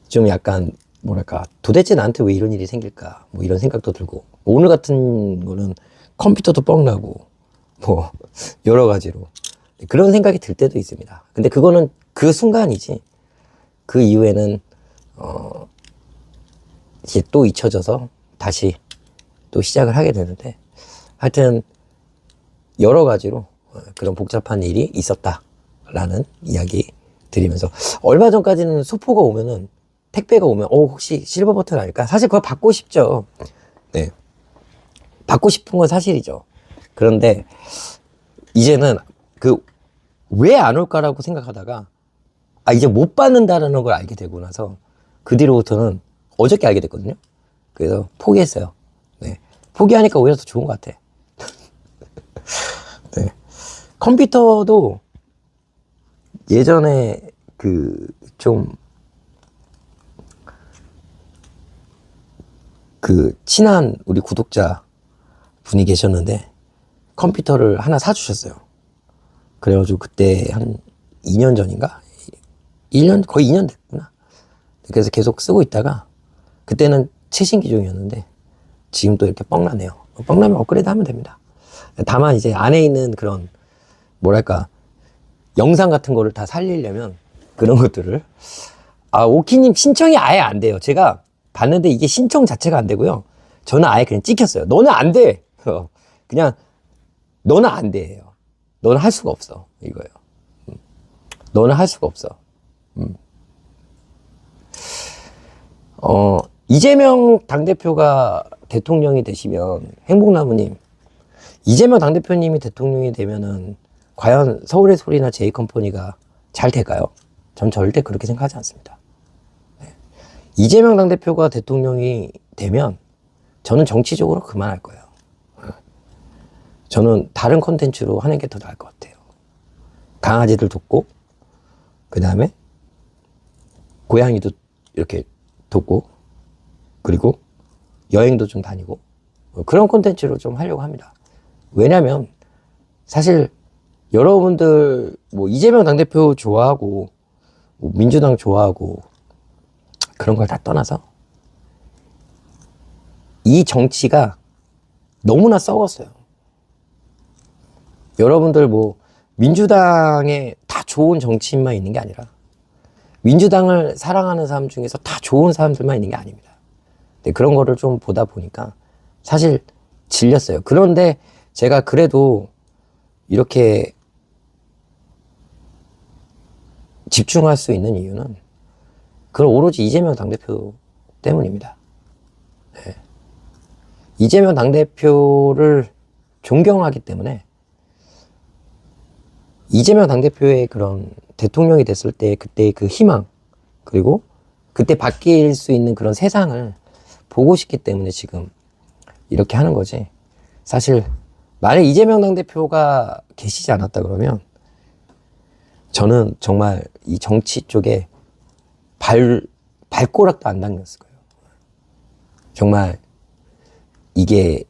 좀 약간 뭐랄까 도대체 나한테 왜 이런 일이 생길까 뭐 이런 생각도 들고 오늘 같은 거는 컴퓨터도 뻥나고 뭐 여러 가지로 그런 생각이 들 때도 있습니다. 근데 그거는 그 순간이지 그 이후에는 이제 또 잊혀져서 다시 또 시작을 하게 되는데 하여튼 여러 가지로 그런 복잡한 일이 있었다. 라는 이야기 드리면서, 얼마 전까지는 수포가 오면은, 택배가 오면, 혹시 실버 버튼 아닐까? 사실 그거 받고 싶죠. 네. 받고 싶은 건 사실이죠. 그런데, 이제는 왜 안 올까라고 생각하다가, 이제 못 받는다는 걸 알게 되고 나서, 그 뒤로부터는 어저께 알게 됐거든요. 그래서 포기했어요. 네. 포기하니까 오히려 더 좋은 것 같아. 네. 컴퓨터도 예전에 친한 우리 구독자 분이 계셨는데 컴퓨터를 하나 사주셨어요. 그래가지고 그때 한 2년 전인가? 1년? 거의 2년 됐구나. 그래서 계속 쓰고 있다가 그때는 최신 기종이었는데 지금 또 이렇게 뻥나네요. 뻥나면 업그레이드 하면 됩니다. 다만 이제 안에 있는 그런 뭐랄까 영상 같은 거를 다 살리려면 그런 것들을 오키님 신청이 아예 안 돼요. 제가 봤는데 이게 신청 자체가 안 되고요. 저는 아예 그냥 찍혔어요. 너는 안 돼. 그냥 너는 안 돼요. 너는 할 수가 없어. 이거예요. 너는 할 수가 없어. 이재명 당대표가 대통령이 되시면, 행복나무님, 이재명 당대표님이 대통령이 되면은 과연 서울의 소리나 제이컴퍼니가 잘 될까요? 전 절대 그렇게 생각하지 않습니다. 네. 이재명 당대표가 대통령이 되면 저는 정치적으로 그만할 거예요. 저는 다른 콘텐츠로 하는 게 더 나을 것 같아요. 강아지들 돕고, 그 다음에 고양이도 이렇게 돕고, 그리고 여행도 좀 다니고, 그런 콘텐츠로 좀 하려고 합니다. 왜냐면 사실 여러분들 이재명 당대표 좋아하고 민주당 좋아하고 그런 걸 다 떠나서 이 정치가 너무나 썩었어요. 여러분들 민주당에 다 좋은 정치인만 있는 게 아니라 민주당을 사랑하는 사람 중에서 다 좋은 사람들만 있는 게 아닙니다. 근데 그런 거를 좀 보다 보니까 사실 질렸어요. 그런데 제가 그래도 이렇게 집중할 수 있는 이유는 그건 오로지 이재명 당대표 때문입니다. 네. 이재명 당대표를 존경하기 때문에 이재명 당대표의 그런 대통령이 됐을 때 그때의 그 희망, 그리고 그때 바뀔 수 있는 그런 세상을 보고 싶기 때문에 지금 이렇게 하는 거지. 사실 만약 이재명 당대표가 계시지 않았다 그러면 저는 정말 이 정치 쪽에 발꼬락도 안 당겼을 거예요. 정말 이게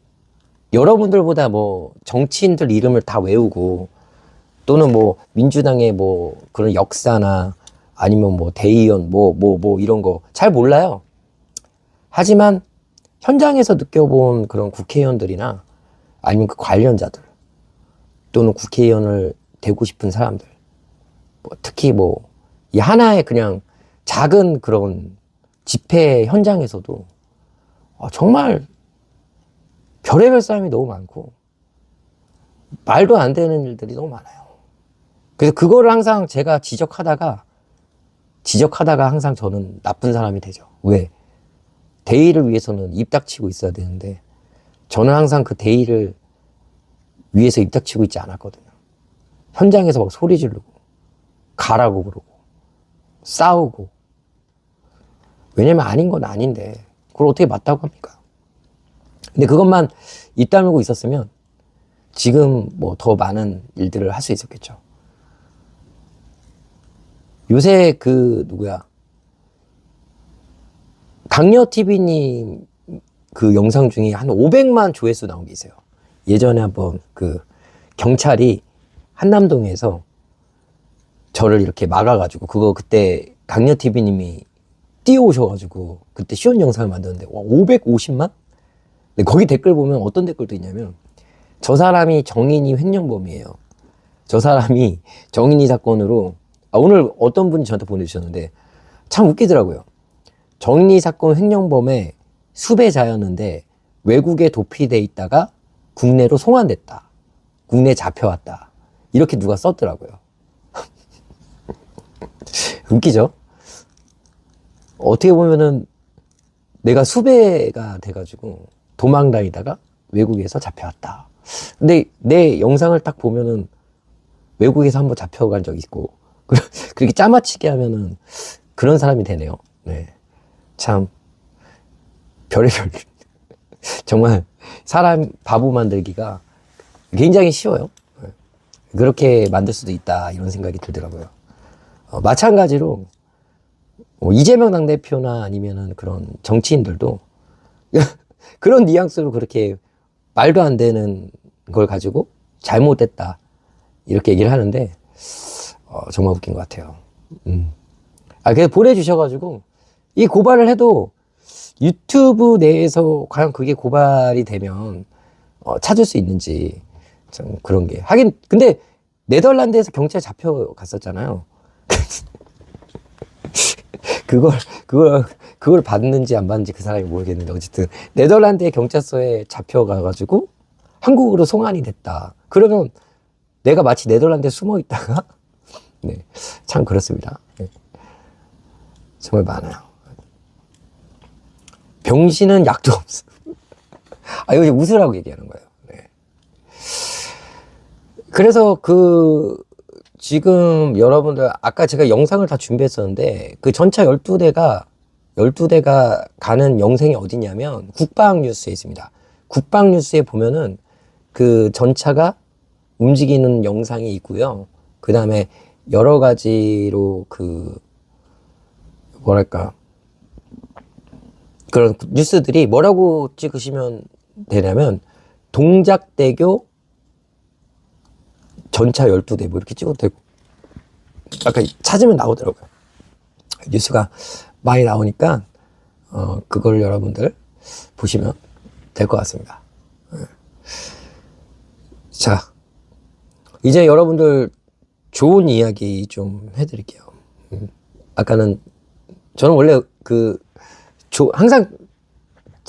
여러분들보다 정치인들 이름을 다 외우고 또는 민주당의 그런 역사나 아니면 대의원 이런 거 잘 몰라요. 하지만 현장에서 느껴본 그런 국회의원들이나 아니면 그 관련자들 또는 국회의원을 되고 싶은 사람들, 특히 이 하나의 그냥 작은 그런 집회 현장에서도 정말 별의별 사람이 너무 많고 말도 안 되는 일들이 너무 많아요. 그래서 그거를 항상 제가 지적하다가 항상 저는 나쁜 사람이 되죠. 왜? 대의를 위해서는 입 닥치고 있어야 되는데 저는 항상 그 대의를 위해서 입 닥치고 있지 않았거든요. 현장에서 막 소리 지르고 가라고 그러고 싸우고. 왜냐면 아닌 건 아닌데 그걸 어떻게 맞다고 합니까? 근데 그것만 입 다물고 있었으면 지금 더 많은 일들을 할 수 있었겠죠. 요새 강여TV님 그 영상 중에 한 500만 조회수 나온 게 있어요. 예전에 한번 경찰이 한남동에서 저를 이렇게 막아가지고 그때 강여TV님이 뛰어오셔가지고 그때 쉬운 영상을 만들었는데 550만? 근데 거기 댓글 보면 어떤 댓글도 있냐면 저 사람이 정인이 횡령범이에요. 저 사람이 정인이 사건으로 오늘 어떤 분이 저한테 보내주셨는데 참 웃기더라고요. 정인이 사건 횡령범의 수배자였는데 외국에 도피돼 있다가 국내로 송환됐다. 국내에 잡혀왔다. 이렇게 누가 썼더라고요. 웃기죠? 어떻게 보면은 내가 수배가 돼가지고 도망다니다가 외국에서 잡혀왔다. 근데 내 영상을 딱 보면은 외국에서 한번 잡혀간 적 있고, 그렇게 짜맞추게 하면은 그런 사람이 되네요. 네. 참, 별의별, 정말 사람 바보 만들기가 굉장히 쉬워요. 네. 그렇게 만들 수도 있다, 이런 생각이 들더라고요. 마찬가지로, 이재명 당대표나 아니면은 그런 정치인들도 그런 뉘앙스로 그렇게 말도 안 되는 걸 가지고 잘못됐다, 이렇게 얘기를 하는데, 정말 웃긴 것 같아요. 그래서 보내주셔가지고, 이 고발을 해도 유튜브 내에서 과연 그게 고발이 되면, 찾을 수 있는지, 참 그런 게. 하긴, 근데 네덜란드에서 경찰 잡혀갔었잖아요. 그걸 받는지 안 받는지 그 사람이 모르겠는데, 어쨌든, 네덜란드의 경찰서에 잡혀가가지고, 한국으로 송환이 됐다. 그러면 내가 마치 네덜란드에 숨어 있다가, 네, 참 그렇습니다. 네. 정말 많아요. 병신은 약도 없어. 이거 웃으라고 얘기하는 거예요. 네. 그래서 지금 여러분들, 아까 제가 영상을 다 준비했었는데, 그 전차 12대가 가는 영생이 어디냐면, 국방뉴스에 있습니다. 국방뉴스에 보면은, 그 전차가 움직이는 영상이 있고요. 그 다음에 여러 가지로 뭐랄까, 그런 뉴스들이 뭐라고 찍으시면 되냐면, 동작대교 전차 12대 뭐 이렇게 찍어도 되고, 아까 찾으면 나오더라고요. 뉴스가 많이 나오니까 그걸 여러분들 보시면 될 것 같습니다. 자, 이제 여러분들 좋은 이야기 좀 해드릴게요. 아까는 저는 원래 항상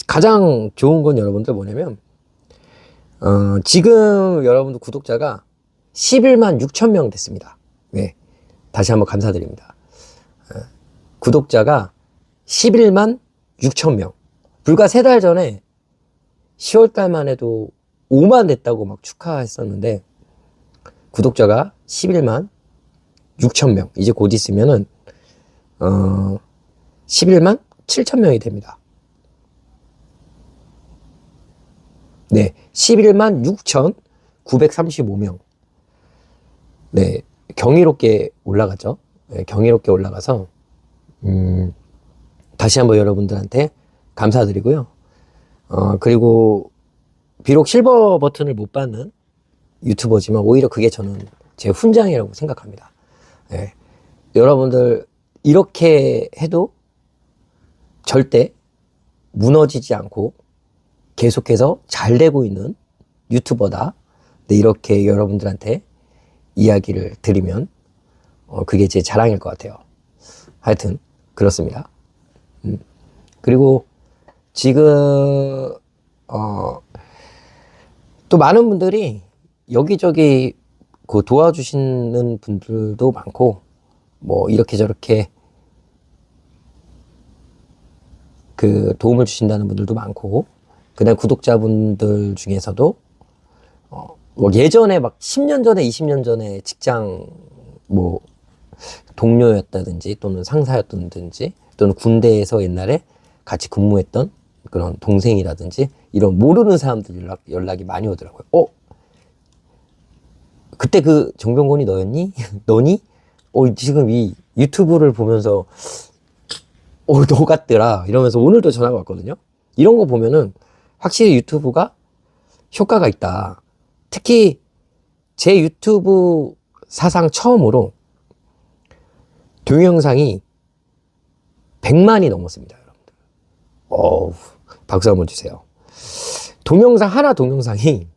가장 좋은 건 여러분들 뭐냐면, 지금 여러분들 구독자가 11만 6천 명 됐습니다. 네. 다시 한번 감사드립니다. 구독자가 11만 6천 명. 불과 3달 전에 10월 달만 해도 5만 됐다고 막 축하했었는데, 구독자가 11만 6천 명. 이제 곧 있으면은, 11만 7천 명이 됩니다. 네. 11만 6,935명. 네. 경이롭게 올라갔죠. 네, 경이롭게 올라가서, 다시 한번 여러분들한테 감사드리고요. 그리고, 비록 실버 버튼을 못 받는 유튜버지만, 오히려 그게 저는 제 훈장이라고 생각합니다. 네. 여러분들, 이렇게 해도 절대 무너지지 않고 계속해서 잘 되고 있는 유튜버다. 네, 이렇게 여러분들한테 이야기를 드리면, 그게 제 자랑일 것 같아요. 하여튼, 그렇습니다. 그리고 지금, 또 많은 분들이 여기저기 도와주시는 분들도 많고, 뭐, 이렇게 저렇게 도움을 주신다는 분들도 많고, 그 다음 구독자분들 중에서도, 뭐 예전에 막 10년 전에, 20년 전에 직장, 뭐, 동료였다든지, 또는 상사였다든지, 또는 군대에서 옛날에 같이 근무했던 그런 동생이라든지, 이런 모르는 사람들 연락이 많이 오더라고요. 그때 그 정병곤이 너였니? 너니? 지금 이 유튜브를 보면서, 너 같더라. 이러면서 오늘도 전화가 왔거든요. 이런 거 보면은 확실히 유튜브가 효과가 있다. 특히 제 유튜브 사상 처음으로 동영상이 100만이 넘었습니다, 여러분들. 박수 한번 주세요. 동영상이,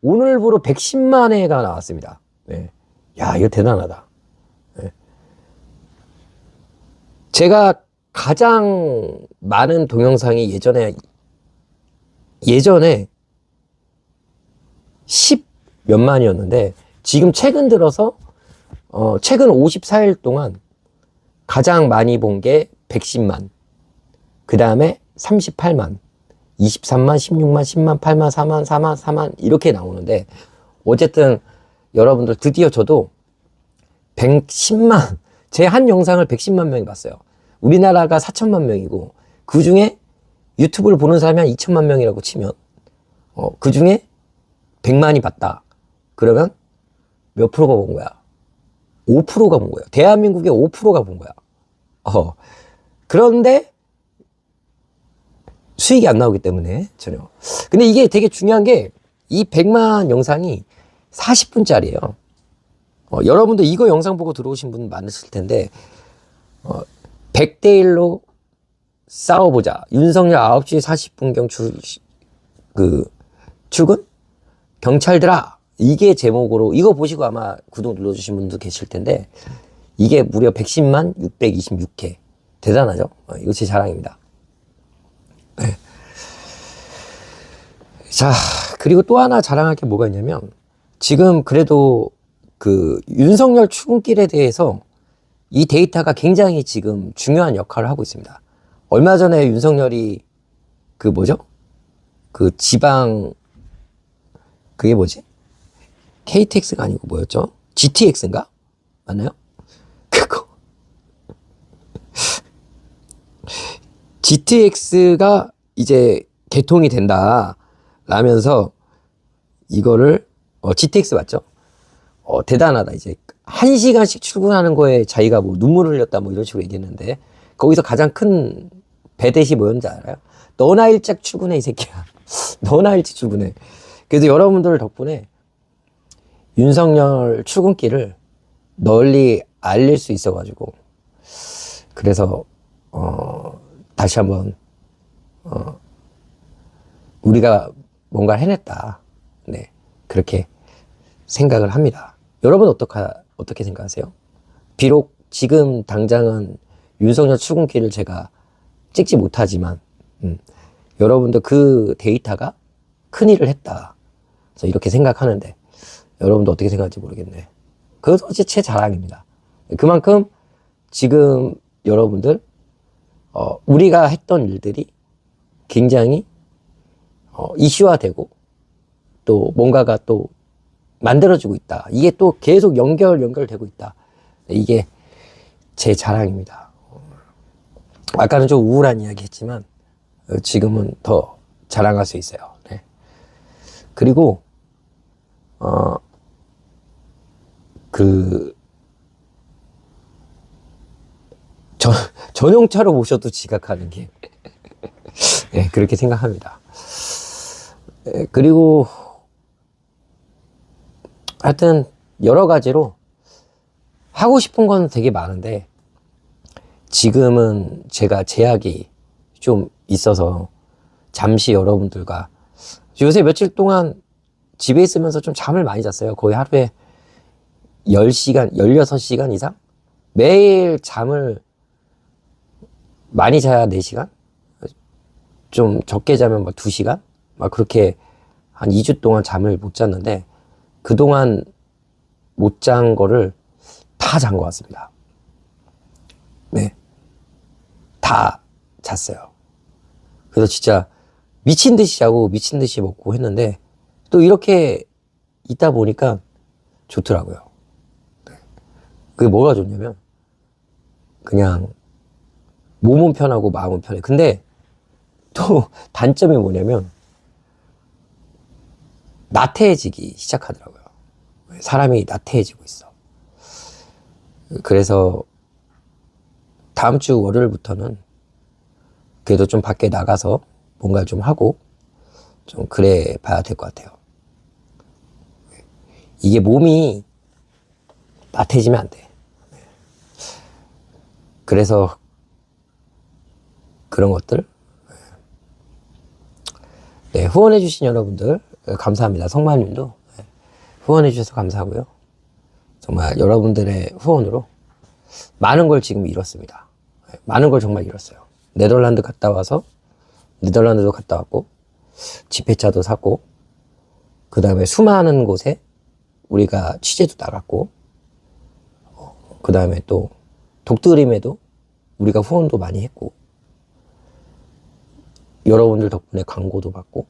오늘부로 110만 회가 나왔습니다. 네. 야, 이거 대단하다. 네. 제가 가장 많은 동영상이 예전에 10 몇만이었는데, 지금 최근 들어서 최근 54일 동안 가장 많이 본 게 110만, 그 다음에 38만, 23만, 16만, 10만, 8만, 4만, 4만, 4만 이렇게 나오는데, 어쨌든 여러분들 드디어 저도 110만, 제 한 영상을 110만 명이 봤어요. 우리나라가 4천만 명이고, 그 중에 유튜브를 보는 사람이 한 2천만 명이라고 치면, 그 중에 100만이 봤다. 그러면 몇 프로가 본 거야? 5%가 본 거예요. 대한민국의 5%가 본 거야. 그런데 수익이 안 나오기 때문에 전혀. 근데 이게 되게 중요한 게 이 100만 영상이 40분짜리예요. 여러분들 이거 영상 보고 들어오신 분 많으실 텐데 100대 1로 싸워보자. 윤석열 9시 40분경 출근? 경찰들아! 이게 제목으로 이거 보시고 아마 구독 눌러주신 분도 계실 텐데 이게 무려 110만 626회. 대단하죠? 이거 제 자랑입니다. 네. 자, 그리고 또 하나 자랑할 게 뭐가 있냐면 지금 그래도 그 윤석열 출근길에 대해서 이 데이터가 굉장히 지금 중요한 역할을 하고 있습니다. 얼마 전에 윤석열이 그 지방 그게 뭐지? KTX가 아니고 뭐였죠? GTX인가? 맞나요? 그거 GTX가 이제 개통이 된다 라면서 이거를 GTX 맞죠? 대단하다. 이제 1시간씩 출근하는 거에 자기가 뭐 눈물을 흘렸다 뭐 이런 식으로 얘기했는데 거기서 가장 큰 배댓이 뭐였는지 알아요? 너나 일찍 출근해 이 새끼야. 너나 일찍 출근해. 그래서 여러분들 덕분에 윤석열 출근길을 널리 알릴 수 있어가지고 그래서 다시 한번 우리가 뭔가를 해냈다. 네, 그렇게 생각을 합니다. 여러분 어떻게 생각하세요? 비록 지금 당장은 윤석열 출근길을 제가 찍지 못하지만 여러분도 그 데이터가 큰일을 했다. 그래서 이렇게 생각하는데 여러분도 어떻게 생각할지 모르겠네. 그것도 제 자랑입니다. 그만큼 지금 여러분들 우리가 했던 일들이 굉장히 이슈화되고 또 뭔가가 또 만들어지고 있다. 이게 또 계속 연결되고 있다. 이게 제 자랑입니다. 아까는 좀 우울한 이야기 했지만 지금은 더 자랑할 수 있어요. 네. 그리고 전용차로 모셔도 지각하는 게 네, 그렇게 생각합니다. 네, 그리고 하여튼 여러 가지로 하고 싶은 건 되게 많은데 지금은 제가 제약이 좀 있어서 잠시 여러분들과 요새 며칠 동안 집에 있으면서 좀 잠을 많이 잤어요. 거의 하루에 10시간, 16시간 이상? 매일 잠을 많이 자야 4시간? 좀 적게 자면 막 2시간? 막 그렇게 한 2주 동안 잠을 못 잤는데 그동안 못 잔 거를 다 잔 것 같습니다. 네. 다 잤어요. 그래서 진짜 미친 듯이 자고 미친 듯이 먹고 했는데 또 이렇게 있다 보니까 좋더라고요. 네. 그게 뭐가 좋냐면 그냥 몸은 편하고 마음은 편해. 근데 또 단점이 뭐냐면 나태해지기 시작하더라고요. 사람이 나태해지고 있어. 그래서 다음 주 월요일부터는 그래도 좀 밖에 나가서 뭔가 좀 하고 좀 그래 봐야 될 것 같아요. 이게 몸이 나태해지면 안 돼. 그래서 그런 것들 네, 후원해주신 여러분들 감사합니다. 성마님도 후원해주셔서 감사하고요. 정말 여러분들의 후원으로 많은 걸 지금 잃었습니다. 많은 걸 정말 잃었어요. 네덜란드 갔다 와서 네덜란드도 갔다 왔고 지폐차도 샀고 그 다음에 수많은 곳에 우리가 취재도 나갔고 그 다음에 또 독드림에도 우리가 후원도 많이 했고, 여러분들 덕분에 광고도 받고,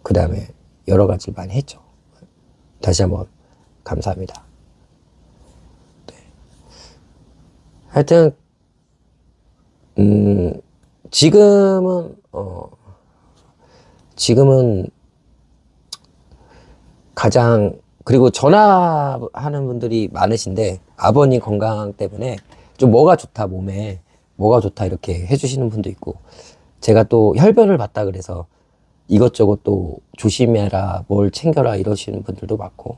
그 다음에 여러 가지 많이 했죠. 다시 한번 감사합니다. 네. 하여튼 지금은 가장, 그리고 전화하는 분들이 많으신데 아버님 건강 때문에 좀 뭐가 좋다, 몸에 뭐가 좋다 이렇게 해주시는 분도 있고, 제가 또 혈변을 봤다 그래서 이것저것 또 조심해라, 뭘 챙겨라 이러시는 분들도 많고,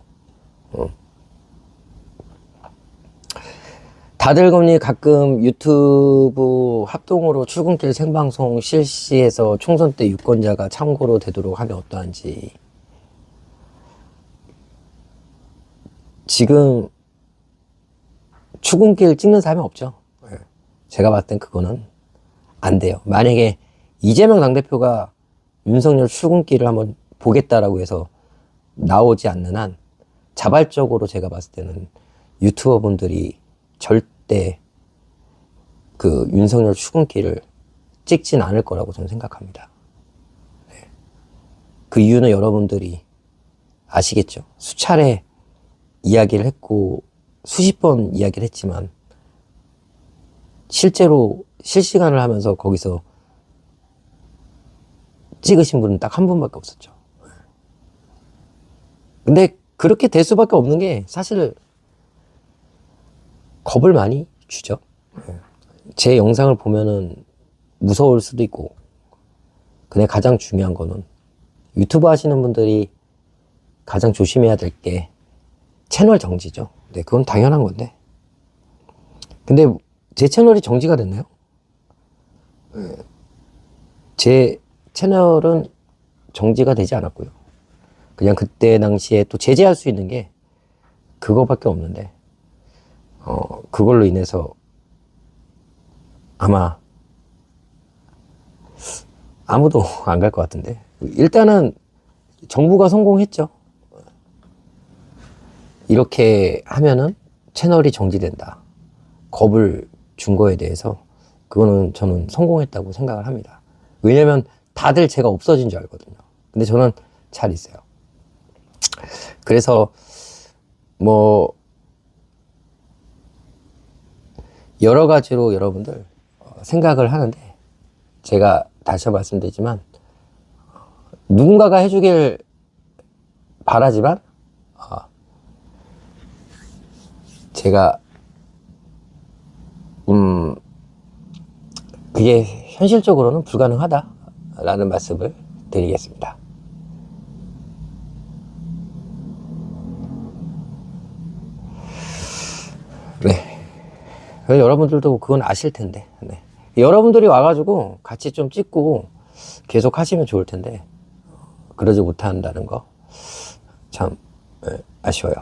다들 겁니 가끔 유튜브 합동으로 출근길 생방송 실시해서 총선 때 유권자가 참고로 되도록 하면 어떠한지. 지금 출근길 찍는 사람이 없죠. 제가 봤을 땐 그거는 안 돼요. 만약에 이재명 당대표가 윤석열 출근길을 한번 보겠다라고 해서 나오지 않는 한 자발적으로 제가 봤을 때는 유튜버 분들이 절대 그 윤석열 출근길을 찍진 않을 거라고 저는 생각합니다. 네. 그 이유는 여러분들이 아시겠죠. 수차례 이야기를 했고 수십 번 이야기를 했지만 실제로 실시간을 하면서 거기서 찍으신 분은 딱 한 분밖에 없었죠. 근데 그렇게 될 수밖에 없는 게 사실 겁을 많이 주죠. 제 영상을 보면은 무서울 수도 있고, 근데 가장 중요한 거는 유튜브 하시는 분들이 가장 조심해야 될 게 채널 정지죠. 네, 그건 당연한 건데. 근데 제 채널이 정지가 됐나요? 제 채널은 정지가 되지 않았고요. 그냥 그때 당시에 또 제재할 수 있는 게 그거밖에 없는데, 그걸로 인해서 아마 아무도 안 갈 것 같은데. 일단은 정부가 성공했죠. 이렇게 하면은 채널이 정지된다. 겁을 준 거에 대해서 그거는 저는 성공했다고 생각을 합니다. 왜냐면 다들 제가 없어진 줄 알거든요. 근데 저는 잘 있어요. 그래서 뭐 여러 가지로 여러분들 생각을 하는데, 제가 다시 한번 말씀드리지만 누군가가 해주길 바라지만 제가 그게 현실적으로는 불가능하다라는 말씀을 드리겠습니다. 네. 여러분들도 그건 아실 텐데, 네. 여러분들이 와가지고 같이 좀 찍고 계속 하시면 좋을 텐데 그러지 못한다는 거 참 아쉬워요.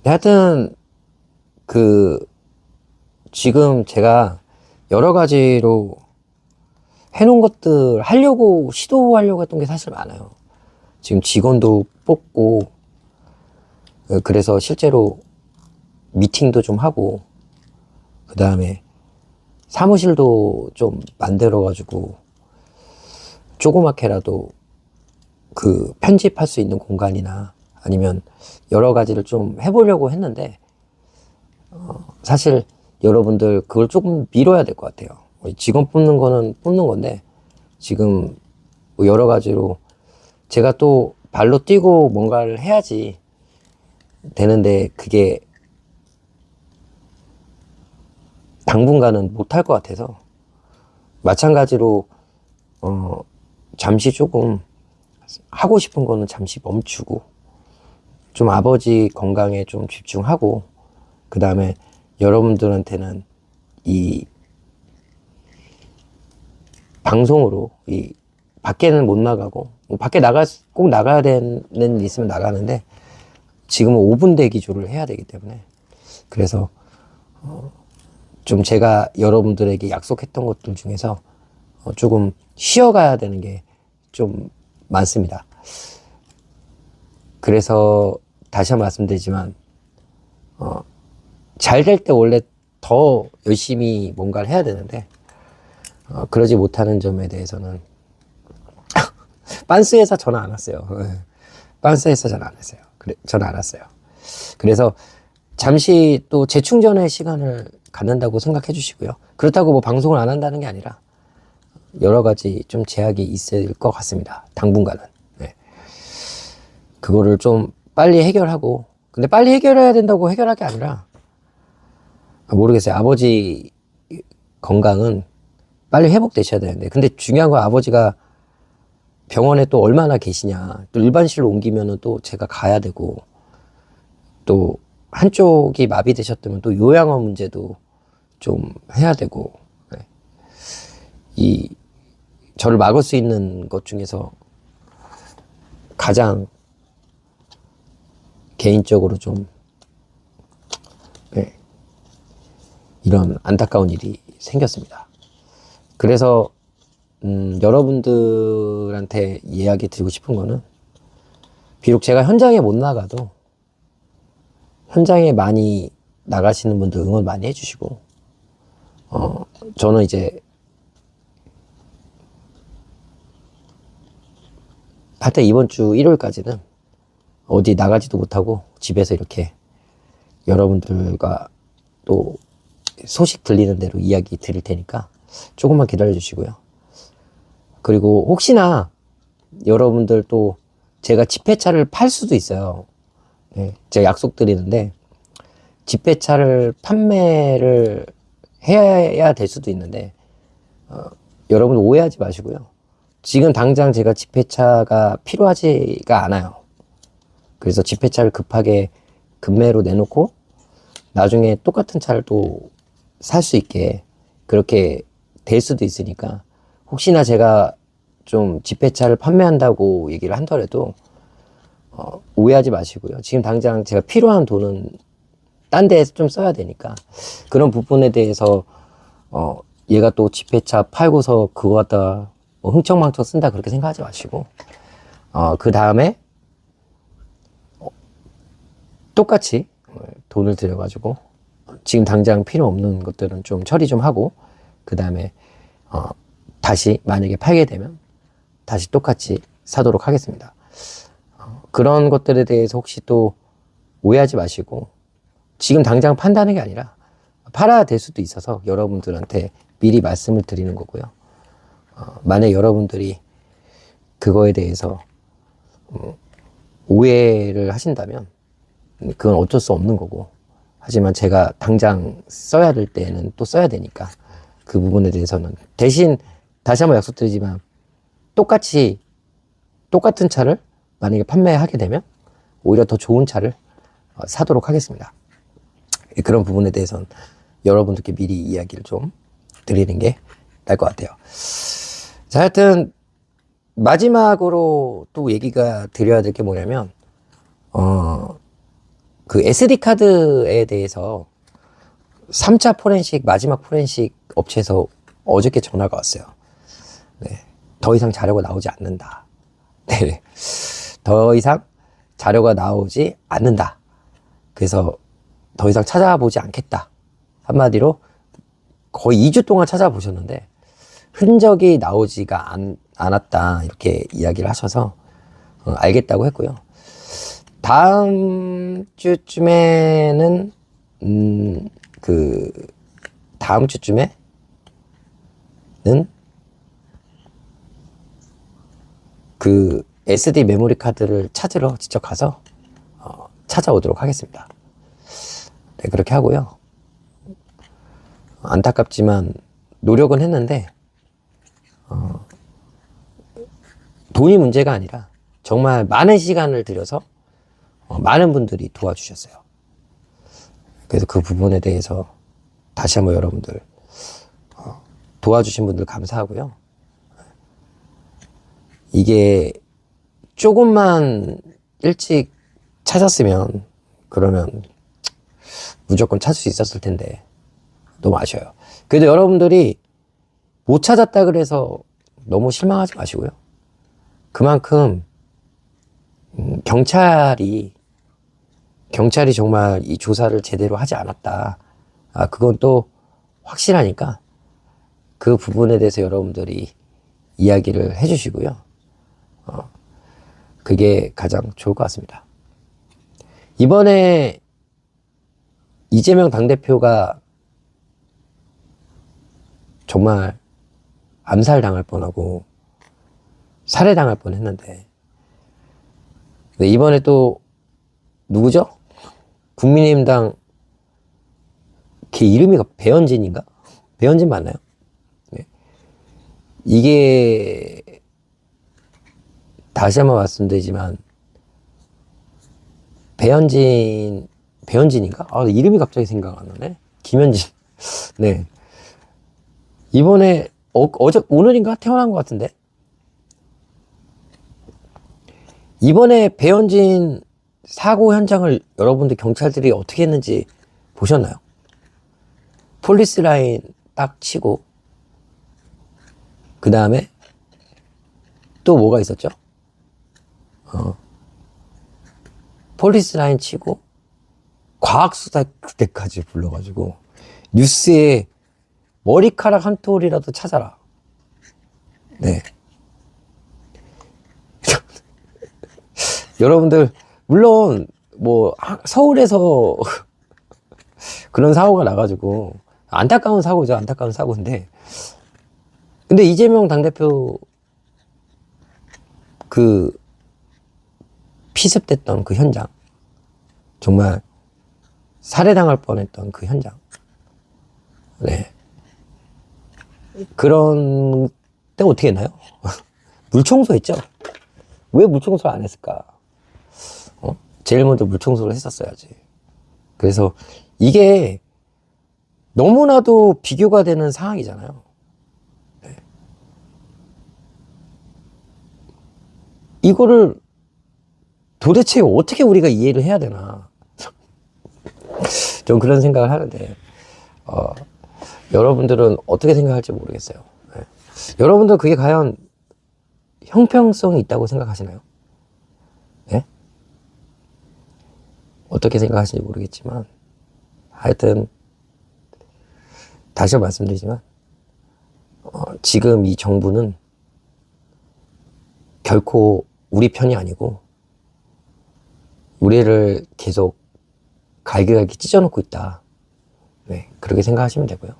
하여튼 지금 제가 여러 가지로 해놓은 것들 시도하려고 했던 게 사실 많아요. 지금 직원도 뽑고, 그래서 실제로 미팅도 좀 하고, 그 다음에 사무실도 좀 만들어가지고 조그맣게라도 그 편집할 수 있는 공간이나 아니면 여러 가지를 좀 해보려고 했는데, 사실 여러분들 그걸 조금 미뤄야 될 것 같아요. 직원 뽑는 거는 뽑는 건데 지금 뭐 여러 가지로 제가 또 발로 뛰고 뭔가를 해야지 되는데 그게 당분간은 못할 것 같아서, 마찬가지로 잠시 조금 하고 싶은 거는 잠시 멈추고 좀 아버지 건강에 좀 집중하고, 그 다음에 여러분들한테는 이 방송으로 밖에는 못 나가고, 뭐 밖에 꼭 나가야 되는 일 있으면 나가는데 지금은 5분 대기조를 해야 되기 때문에, 그래서 좀 제가 여러분들에게 약속했던 것들 중에서 조금 쉬어가야 되는 게 좀 많습니다. 그래서 다시 한번 말씀드리지만 잘 될 때 원래 더 열심히 뭔가를 해야 되는데 그러지 못하는 점에 대해서는 빤스 회사 전화 안 왔어요. 빤스 회사 전화 안 했어요. 전화 안 왔어요. 그래서 잠시 또 재충전의 시간을 갖는다고 생각해 주시고요. 그렇다고 뭐 방송을 안 한다는 게 아니라 여러 가지 좀 제약이 있을 것 같습니다. 당분간은. 네. 그거를 좀 빨리 해결하고, 근데 빨리 해결해야 된다고 해결할 게 아니라, 모르겠어요. 아버지 건강은 빨리 회복되셔야 되는데, 근데 중요한 건 아버지가 병원에 또 얼마나 계시냐. 또 일반실로 옮기면은 또 제가 가야 되고, 또 한쪽이 마비되셨다면 또 요양원 문제도 좀 해야 되고, 네. 저를 막을 수 있는 것 중에서 가장 개인적으로 좀, 네. 이런 안타까운 일이 생겼습니다. 그래서 여러분들한테 이야기 드리고 싶은 거는, 비록 제가 현장에 못 나가도 현장에 많이 나가시는 분들 응원 많이 해주시고, 저는 이제 하여튼 이번 주 일요일까지는 어디 나가지도 못하고 집에서 이렇게 여러분들과 또 소식 들리는 대로 이야기 드릴 테니까 조금만 기다려 주시고요. 그리고 혹시나 여러분들 또 제가 집회차를 팔 수도 있어요. 네, 제가 약속드리는데 집회차를 판매를 해야 될 수도 있는데 여러분 오해하지 마시고요. 지금 당장 제가 집회차가 필요하지가 않아요. 그래서 집회차를 급하게 급매로 내놓고 나중에 똑같은 차를 또 살 수 있게 그렇게 될 수도 있으니까, 혹시나 제가 좀 집회차를 판매한다고 얘기를 한더라도 오해하지 마시고요. 지금 당장 제가 필요한 돈은 딴 데에서 좀 써야 되니까, 그런 부분에 대해서 얘가 또 집회차 팔고서 그거 갖다 뭐 흥청망청 쓴다 그렇게 생각하지 마시고, 그 다음에 똑같이 돈을 들여가지고 지금 당장 필요 없는 것들은 좀 처리 좀 하고, 그 다음에 다시 만약에 팔게 되면 다시 똑같이 사도록 하겠습니다. 그런 것들에 대해서 혹시 또 오해하지 마시고, 지금 당장 판다는 게 아니라 팔아야 될 수도 있어서 여러분들한테 미리 말씀을 드리는 거고요. 만약 여러분들이 그거에 대해서 오해를 하신다면 그건 어쩔 수 없는 거고, 하지만 제가 당장 써야 될 때는 또 써야 되니까 그 부분에 대해서는 대신 다시 한번 약속드리지만 똑같은 차를 만약에 판매하게 되면 오히려 더 좋은 차를 사도록 하겠습니다. 그런 부분에 대해서는 여러분들께 미리 이야기를 좀 드리는 게 나을 것 같아요. 자, 하여튼 마지막으로 또 얘기가 드려야 될 게 뭐냐면 그 SD카드에 대해서 3차 포렌식, 마지막 포렌식 업체에서 어저께 전화가 왔어요. 네, 더 이상 자료가 나오지 않는다. 네, 더 이상 자료가 나오지 않는다. 그래서 더 이상 찾아보지 않겠다. 한마디로 거의 2주 동안 찾아보셨는데 흔적이 나오지가 않았다. 이렇게 이야기를 하셔서 알겠다고 했고요. 다음 주쯤에는 다음 주쯤에는 그 SD 메모리 카드를 찾으러 직접 가서 찾아오도록 하겠습니다. 네, 그렇게 하고요. 안타깝지만 노력은 했는데 돈이 문제가 아니라 정말 많은 시간을 들여서 많은 분들이 도와주셨어요. 그래서 그 부분에 대해서 다시 한번 여러분들 도와주신 분들 감사하고요. 이게 조금만 일찍 찾았으면 그러면 무조건 찾을 수 있었을 텐데 너무 아쉬워요. 그래도 여러분들이 못 찾았다 그래서 너무 실망하지 마시고요. 그만큼 경찰이 정말 이 조사를 제대로 하지 않았다. 그건 또 확실하니까 그 부분에 대해서 여러분들이 이야기를 해주시고요. 그게 가장 좋을 것 같습니다. 이번에 이재명 당대표가 정말 암살당할 뻔하고 살해당할 뻔했는데 이번에 또 누구죠? 국민의힘당 걔 이름이 배현진인가? 배현진 맞나요? 네. 이게 다시 한번 말씀드리지만 배현진인가? 이름이 갑자기 생각 안 나네. 김현진. 네. 이번에 오늘인가 태어난 것 같은데. 이번에 배현진 사고 현장을 여러분들 경찰들이 어떻게 했는지 보셨나요? 폴리스 라인 딱 치고 그 다음에 또 뭐가 있었죠? 폴리스 라인 치고 과학수사대까지 불러가지고 뉴스에 머리카락 한 톨이라도 찾아라. 네. 여러분들 물론 뭐 서울에서 그런 사고가 나가지고 안타까운 사고죠. 안타까운 사고인데 근데 이재명 당대표 그 피습됐던 그 현장 정말 살해당할 뻔했던 그 현장 네 그런 때 어떻게 했나요? 물청소 했죠. 왜 물청소를 안 했을까? 제일 먼저 물청소를 했었어야지. 그래서 이게 너무나도 비교가 되는 상황이잖아요. 네. 이거를 도대체 어떻게 우리가 이해를 해야 되나. 좀 그런 생각을 하는데 여러분들은 어떻게 생각할지 모르겠어요. 네. 여러분들 그게 과연 형평성이 있다고 생각하시나요? 네? 어떻게 생각하시는지 모르겠지만 하여튼 다시 한번 말씀드리지만 지금 이 정부는 결코 우리 편이 아니고 우리를 계속 갈기갈기 찢어놓고 있다. 네, 그렇게 생각하시면 되고요.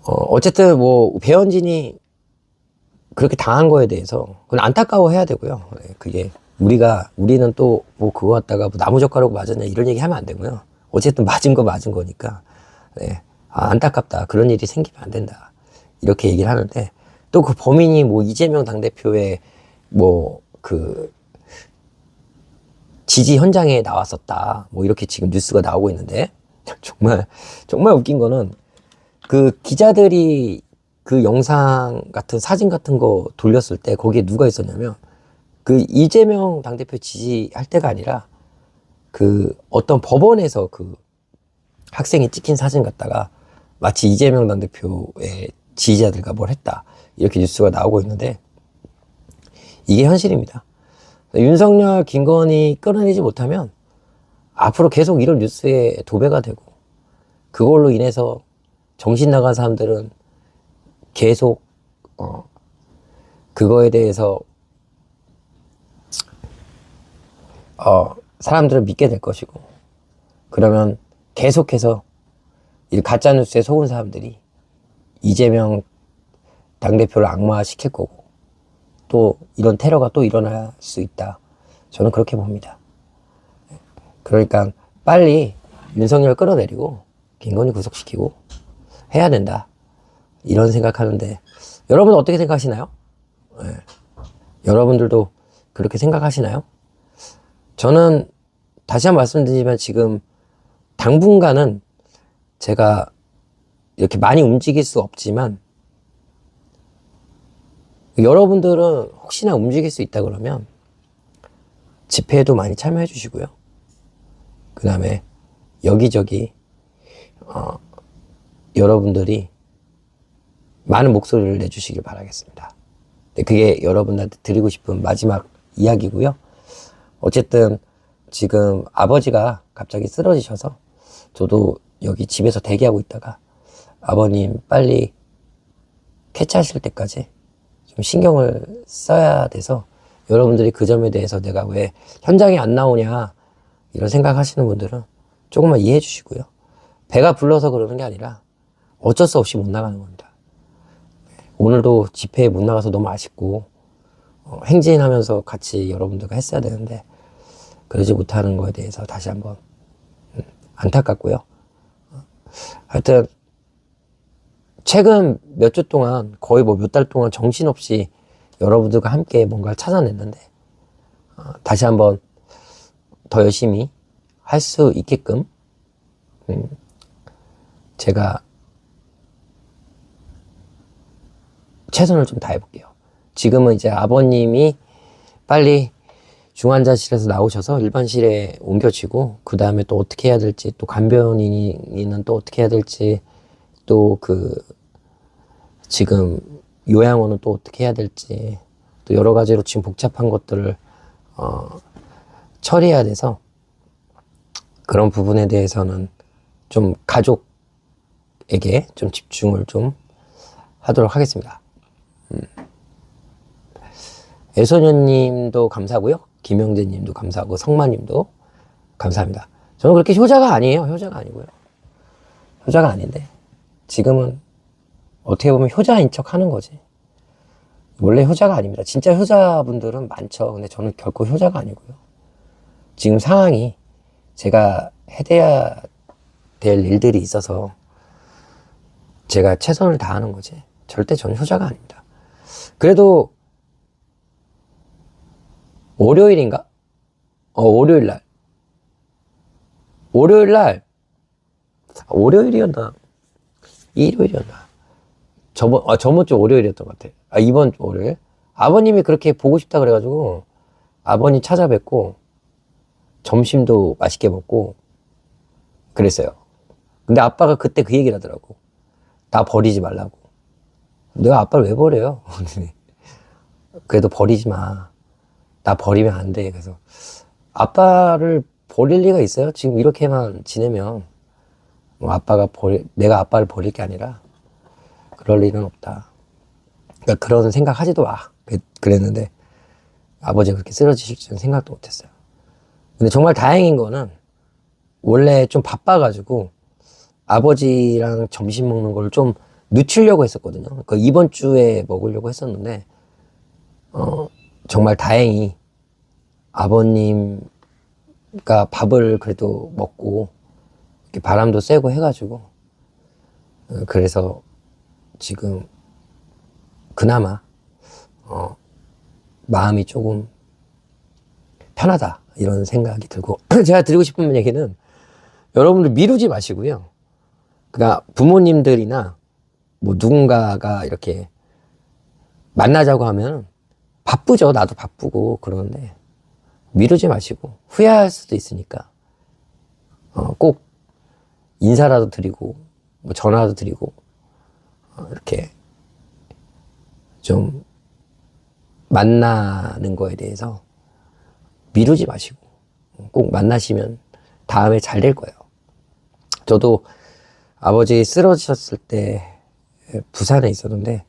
어쨌든 뭐 배현진이 그렇게 당한 거에 대해서 그건 안타까워해야 되고요. 네, 그게 우리는 또 뭐 그거 갖다가 뭐 나무젓가락 맞았냐 이런 얘기 하면 안 되고요. 어쨌든 맞은 거 맞은 거니까 네, 안타깝다. 그런 일이 생기면 안 된다. 이렇게 얘기를 하는데 또 그 범인이 뭐 이재명 당대표의 뭐 그 지지 현장에 나왔었다. 뭐 이렇게 지금 뉴스가 나오고 있는데 정말 웃긴 거는 그 기자들이 그 영상 같은 사진 같은 거 돌렸을 때 거기에 누가 있었냐면 그 이재명 당대표 지지할 때가 아니라 그 어떤 법원에서 그 학생이 찍힌 사진 갖다가 마치 이재명 당대표의 지지자들과 뭘 했다. 이렇게 뉴스가 나오고 있는데 이게 현실입니다. 윤석열, 김건희 끌어내지 못하면 앞으로 계속 이런 뉴스에 도배가 되고 그걸로 인해서 정신 나간 사람들은 계속 그거에 대해서 사람들을 믿게 될 것이고 그러면 계속해서 이 가짜뉴스에 속은 사람들이 이재명 당대표를 악마화시킬 거고 또 이런 테러가 또 일어날 수 있다. 저는 그렇게 봅니다. 그러니까 빨리 윤석열 끌어내리고 김건희 구속시키고 해야 된다. 이런 생각하는데 여러분은 어떻게 생각하시나요? 네. 여러분들도 그렇게 생각하시나요? 저는 다시 한번 말씀드리지만 지금 당분간은 제가 이렇게 많이 움직일 수 없지만 여러분들은 혹시나 움직일 수 있다 그러면 집회에도 많이 참여해 주시고요. 그 다음에 여기저기 여러분들이 많은 목소리를 내주시길 바라겠습니다. 그게 여러분한테 드리고 싶은 마지막 이야기고요. 어쨌든 지금 아버지가 갑자기 쓰러지셔서 저도 여기 집에서 대기하고 있다가 아버님 빨리 쾌차하실 때까지 좀 신경을 써야 돼서 여러분들이 그 점에 대해서 내가 왜 현장에 안 나오냐 이런 생각하시는 분들은 조금만 이해해 주시고요. 배가 불러서 그러는 게 아니라 어쩔 수 없이 못 나가는 겁니다. 오늘도 집회에 못 나가서 너무 아쉽고 행진하면서 같이 여러분들과 했어야 되는데 그러지 못하는 거에 대해서 다시 한번 안타깝고요. 하여튼 최근 몇 주 동안 거의 뭐 몇 달 동안 정신없이 여러분들과 함께 뭔가를 찾아냈는데 다시 한번 더 열심히 할 수 있게끔 제가 최선을 좀 다해볼게요. 지금은 이제 아버님이 빨리 중환자실에서 나오셔서 일반실에 옮겨지고 그 다음에 또 어떻게 해야 될지, 또 간병인은 또 어떻게 해야 될지, 또 지금 요양원은 또 어떻게 해야 될지, 또 여러 가지로 지금 복잡한 것들을 처리해야 돼서 그런 부분에 대해서는 좀 가족에게 좀 집중을 좀 하도록 하겠습니다. 애소녀님도 감사하고요. 김영재님도 감사하고 성마님도 감사합니다. 저는 그렇게 효자가 아니에요. 효자가 아니고요. 효자가 아닌데 지금은 어떻게 보면 효자인 척 하는 거지. 원래 효자가 아닙니다. 진짜 효자분들은 많죠. 근데 저는 결코 효자가 아니고요. 지금 상황이 제가 해야 될 일들이 있어서 제가 최선을 다하는 거지. 절대 저는 효자가 아닙니다. 그래도 월요일인가? 월요일날 월요일이었나? 일요일이었나? 저번 주 월요일이었던 것 같아. 이번 주 월요일. 아버님이 그렇게 보고 싶다 그래가지고 아버님 찾아뵙고 점심도 맛있게 먹고 그랬어요. 근데 아빠가 그때 그 얘기를 하더라고. 나 버리지 말라고. 내가 아빠를 왜 버려요? 그래도 버리지 마. 나 버리면 안 돼. 그래서 아빠를 버릴 리가 있어요? 지금 이렇게만 지내면 뭐 내가 아빠를 버릴 게 아니라 그럴 일은 없다. 그러니까 그런 생각 하지도 마. 그랬는데 아버지가 그렇게 쓰러지실 줄은 생각도 못했어요. 근데 정말 다행인 거는 원래 좀 바빠가지고 아버지랑 점심 먹는 걸 좀 늦추려고 했었거든요. 그러니까 이번 주에 먹으려고 했었는데 정말 다행히 아버님과 밥을 그래도 먹고 이렇게 바람도 쐬고 해가지고 그래서 지금 그나마 마음이 조금 편하다 이런 생각이 들고 제가 드리고 싶은 얘기는 여러분들 미루지 마시고요. 그러니까 부모님들이나 뭐 누군가가 이렇게 만나자고 하면 바쁘죠. 나도 바쁘고 그러는데 미루지 마시고 후회할 수도 있으니까 꼭 인사라도 드리고 뭐 전화라도 드리고 이렇게 좀 만나는 거에 대해서 미루지 마시고 꼭 만나시면 다음에 잘 될 거예요. 저도 아버지 쓰러지셨을 때 부산에 있었는데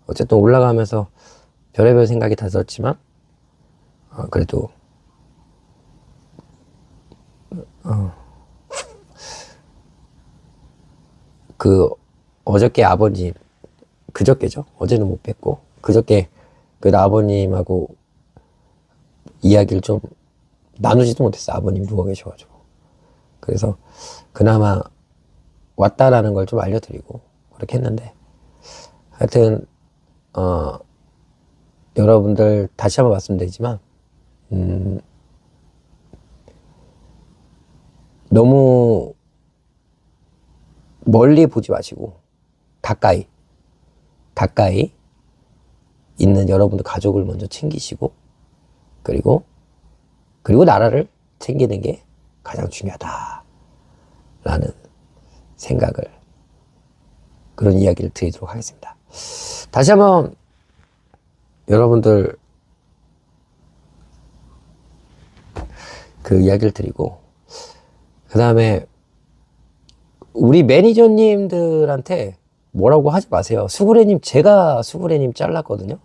어쨌든 올라가면서 별의별 생각이 다 들었지만 그래도 어저께 아버님 그저께죠. 어제는 못 뵀고 그저께 그래도 아버님하고 이야기를 좀 나누지도 못했어요. 아버님 누워 계셔가지고. 그래서 그나마 왔다라는 걸 좀 알려드리고 그렇게 했는데 하여튼 여러분들 다시 한번 말씀드리지만 너무 멀리 보지 마시고 가까이 있는 여러분들 가족을 먼저 챙기시고 그리고 나라를 챙기는 게 가장 중요하다라는 생각을 그런 이야기를 드리도록 하겠습니다. 다시 한번 여러분들 그 이야기를 드리고, 그 다음에 우리 매니저님들한테 뭐라고 하지 마세요. 수구레님, 제가 수구레님 잘랐거든요.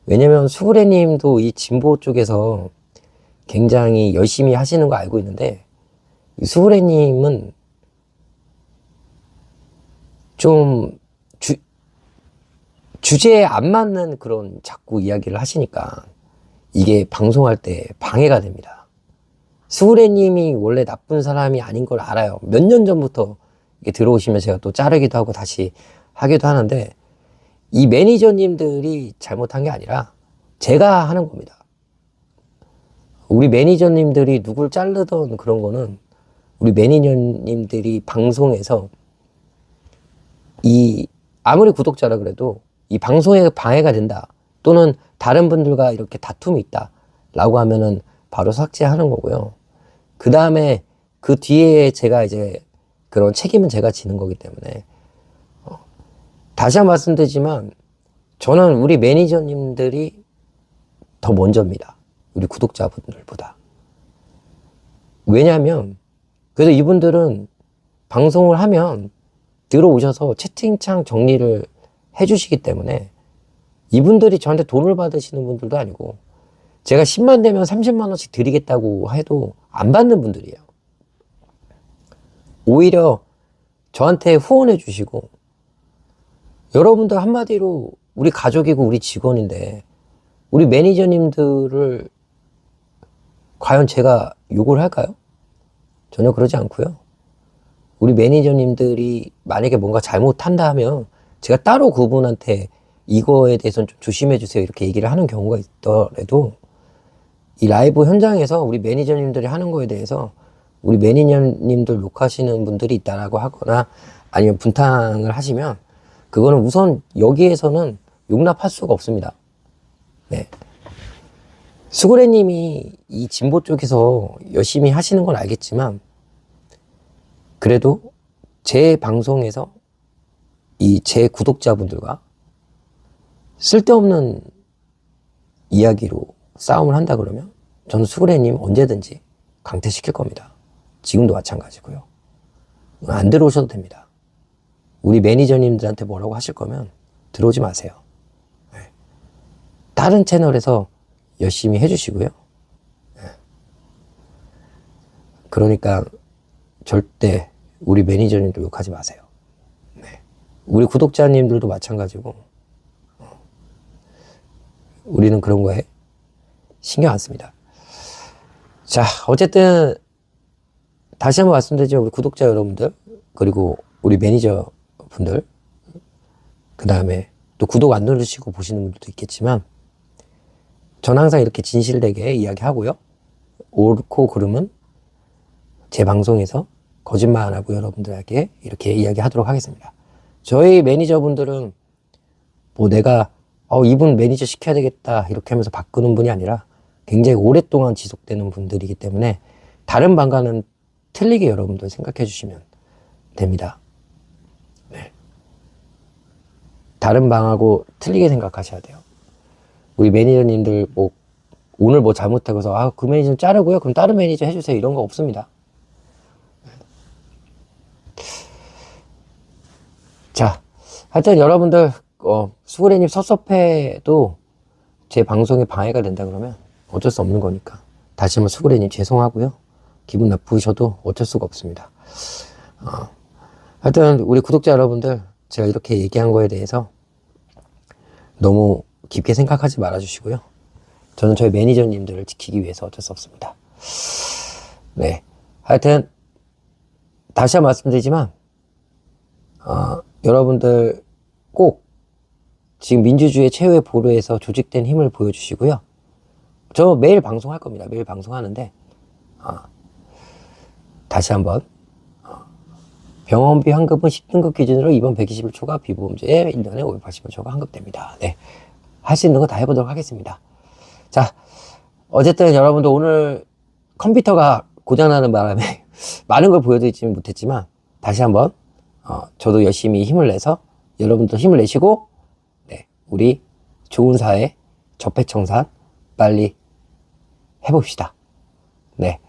왜냐면 수구레님도 이 진보 쪽에서 굉장히 열심히 하시는 거 알고 있는데, 이 수구레님은 좀 주제에 안 맞는 그런 자꾸 이야기를 하시니까 이게 방송할 때 방해가 됩니다. 수구레님이 원래 나쁜 사람이 아닌 걸 알아요. 몇 년 전부터 이게 들어오시면 제가 또 자르기도 하고 다시 하기도 하는데, 이 매니저님들이 잘못한 게 아니라 제가 하는 겁니다. 우리 매니저님들이 누굴 자르던 그런 거는 우리 매니저님들이 방송에서 아무리 구독자라 그래도 이 방송에 방해가 된다, 또는 다른 분들과 이렇게 다툼이 있다 라고 하면은 바로 삭제하는 거고요. 그 다음에 그 뒤에 제가 이제 그런 책임은 제가 지는 거기 때문에, 다시 한 번 말씀드리지만 저는 우리 매니저님들이 더 먼저입니다. 우리 구독자분들보다. 왜냐하면 그래도 이분들은 방송을 하면 들어오셔서 채팅창 정리를 해주시기 때문에, 이분들이 저한테 돈을 받으시는 분들도 아니고, 제가 10만 되면 30만 원씩 드리겠다고 해도 안 받는 분들이에요. 오히려 저한테 후원해 주시고, 여러분들 한마디로 우리 가족이고 우리 직원인데 우리 매니저님들을 과연 제가 욕을 할까요? 전혀 그러지 않고요. 우리 매니저님들이 만약에 뭔가 잘못한다 하면 제가 따로 그분한테 이거에 대해서는 좀 조심해 주세요 이렇게 얘기를 하는 경우가 있더라도, 이 라이브 현장에서 우리 매니저님들이 하는 거에 대해서 우리 매니저님들 욕하시는 분들이 있다라고 하거나 아니면 분탕을 하시면, 그거는 우선 여기에서는 용납할 수가 없습니다. 네. 수구레님이 이 진보 쪽에서 열심히 하시는 건 알겠지만, 그래도 제 방송에서 이 제 구독자분들과 쓸데없는 이야기로 싸움을 한다 그러면 저는 수구레님 언제든지 강퇴시킬 겁니다. 지금도 마찬가지고요. 안 들어오셔도 됩니다. 우리 매니저님들한테 뭐라고 하실 거면 들어오지 마세요. 네. 다른 채널에서 열심히 해주시고요. 네. 그러니까 절대 우리 매니저님들 욕하지 마세요. 네. 우리 구독자님들도 마찬가지고, 우리는 그런 거에 신경 안 씁니다. 자, 어쨌든 다시 한번 말씀드리죠. 우리 구독자 여러분들, 그리고 우리 매니저 분들, 그 다음에 또 구독 안 누르시고 보시는 분들도 있겠지만, 전 항상 이렇게 진실되게 이야기하고요. 옳고 그름은 제 방송에서 거짓말 안 하고 여러분들에게 이렇게 이야기하도록 하겠습니다. 저희 매니저분들은 뭐 내가 이분 매니저 시켜야 되겠다 이렇게 하면서 바꾸는 분이 아니라 굉장히 오랫동안 지속되는 분들이기 때문에, 다른 방과는 틀리게 여러분들 생각해 주시면 됩니다. 네. 다른 방하고 틀리게 생각하셔야 돼요. 우리 매니저님들 뭐 오늘 뭐 잘못하고 해서 그 매니저 자르고요, 그럼 다른 매니저 해주세요 이런 거 없습니다. 자, 하여튼 여러분들 수구레님 섭섭해도 제 방송에 방해가 된다 그러면 어쩔 수 없는 거니까 다시 한번 수구레님 죄송하고요. 기분 나쁘셔도 어쩔 수가 없습니다. 하여튼 우리 구독자 여러분들, 제가 이렇게 얘기한 거에 대해서 너무 깊게 생각하지 말아 주시고요. 저는 저희 매니저님들을 지키기 위해서 어쩔 수 없습니다. 네. 하여튼 다시 한번 말씀드리지만, 여러분들 꼭 지금 민주주의 최후의 보루에서 조직된 힘을 보여주시고요. 저 매일 방송할 겁니다. 매일 방송하는데, 다시 한번 병원비 환급은 10등급 기준으로 이번 120일 초과 비보험제에 1년에 580원 초과 환급됩니다. 네. 할 수 있는 거 다 해보도록 하겠습니다. 자, 어쨌든 여러분들 오늘 컴퓨터가 고장나는 바람에 많은 걸 보여드리지 못했지만, 다시 한번 저도 열심히 힘을 내서 여러분도 힘을 내시고, 네, 우리 좋은 사회 적폐청산 빨리 해봅시다. 네.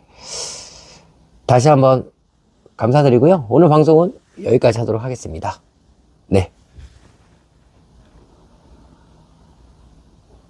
다시 한번 감사드리고요. 오늘 방송은 여기까지 하도록 하겠습니다. 네.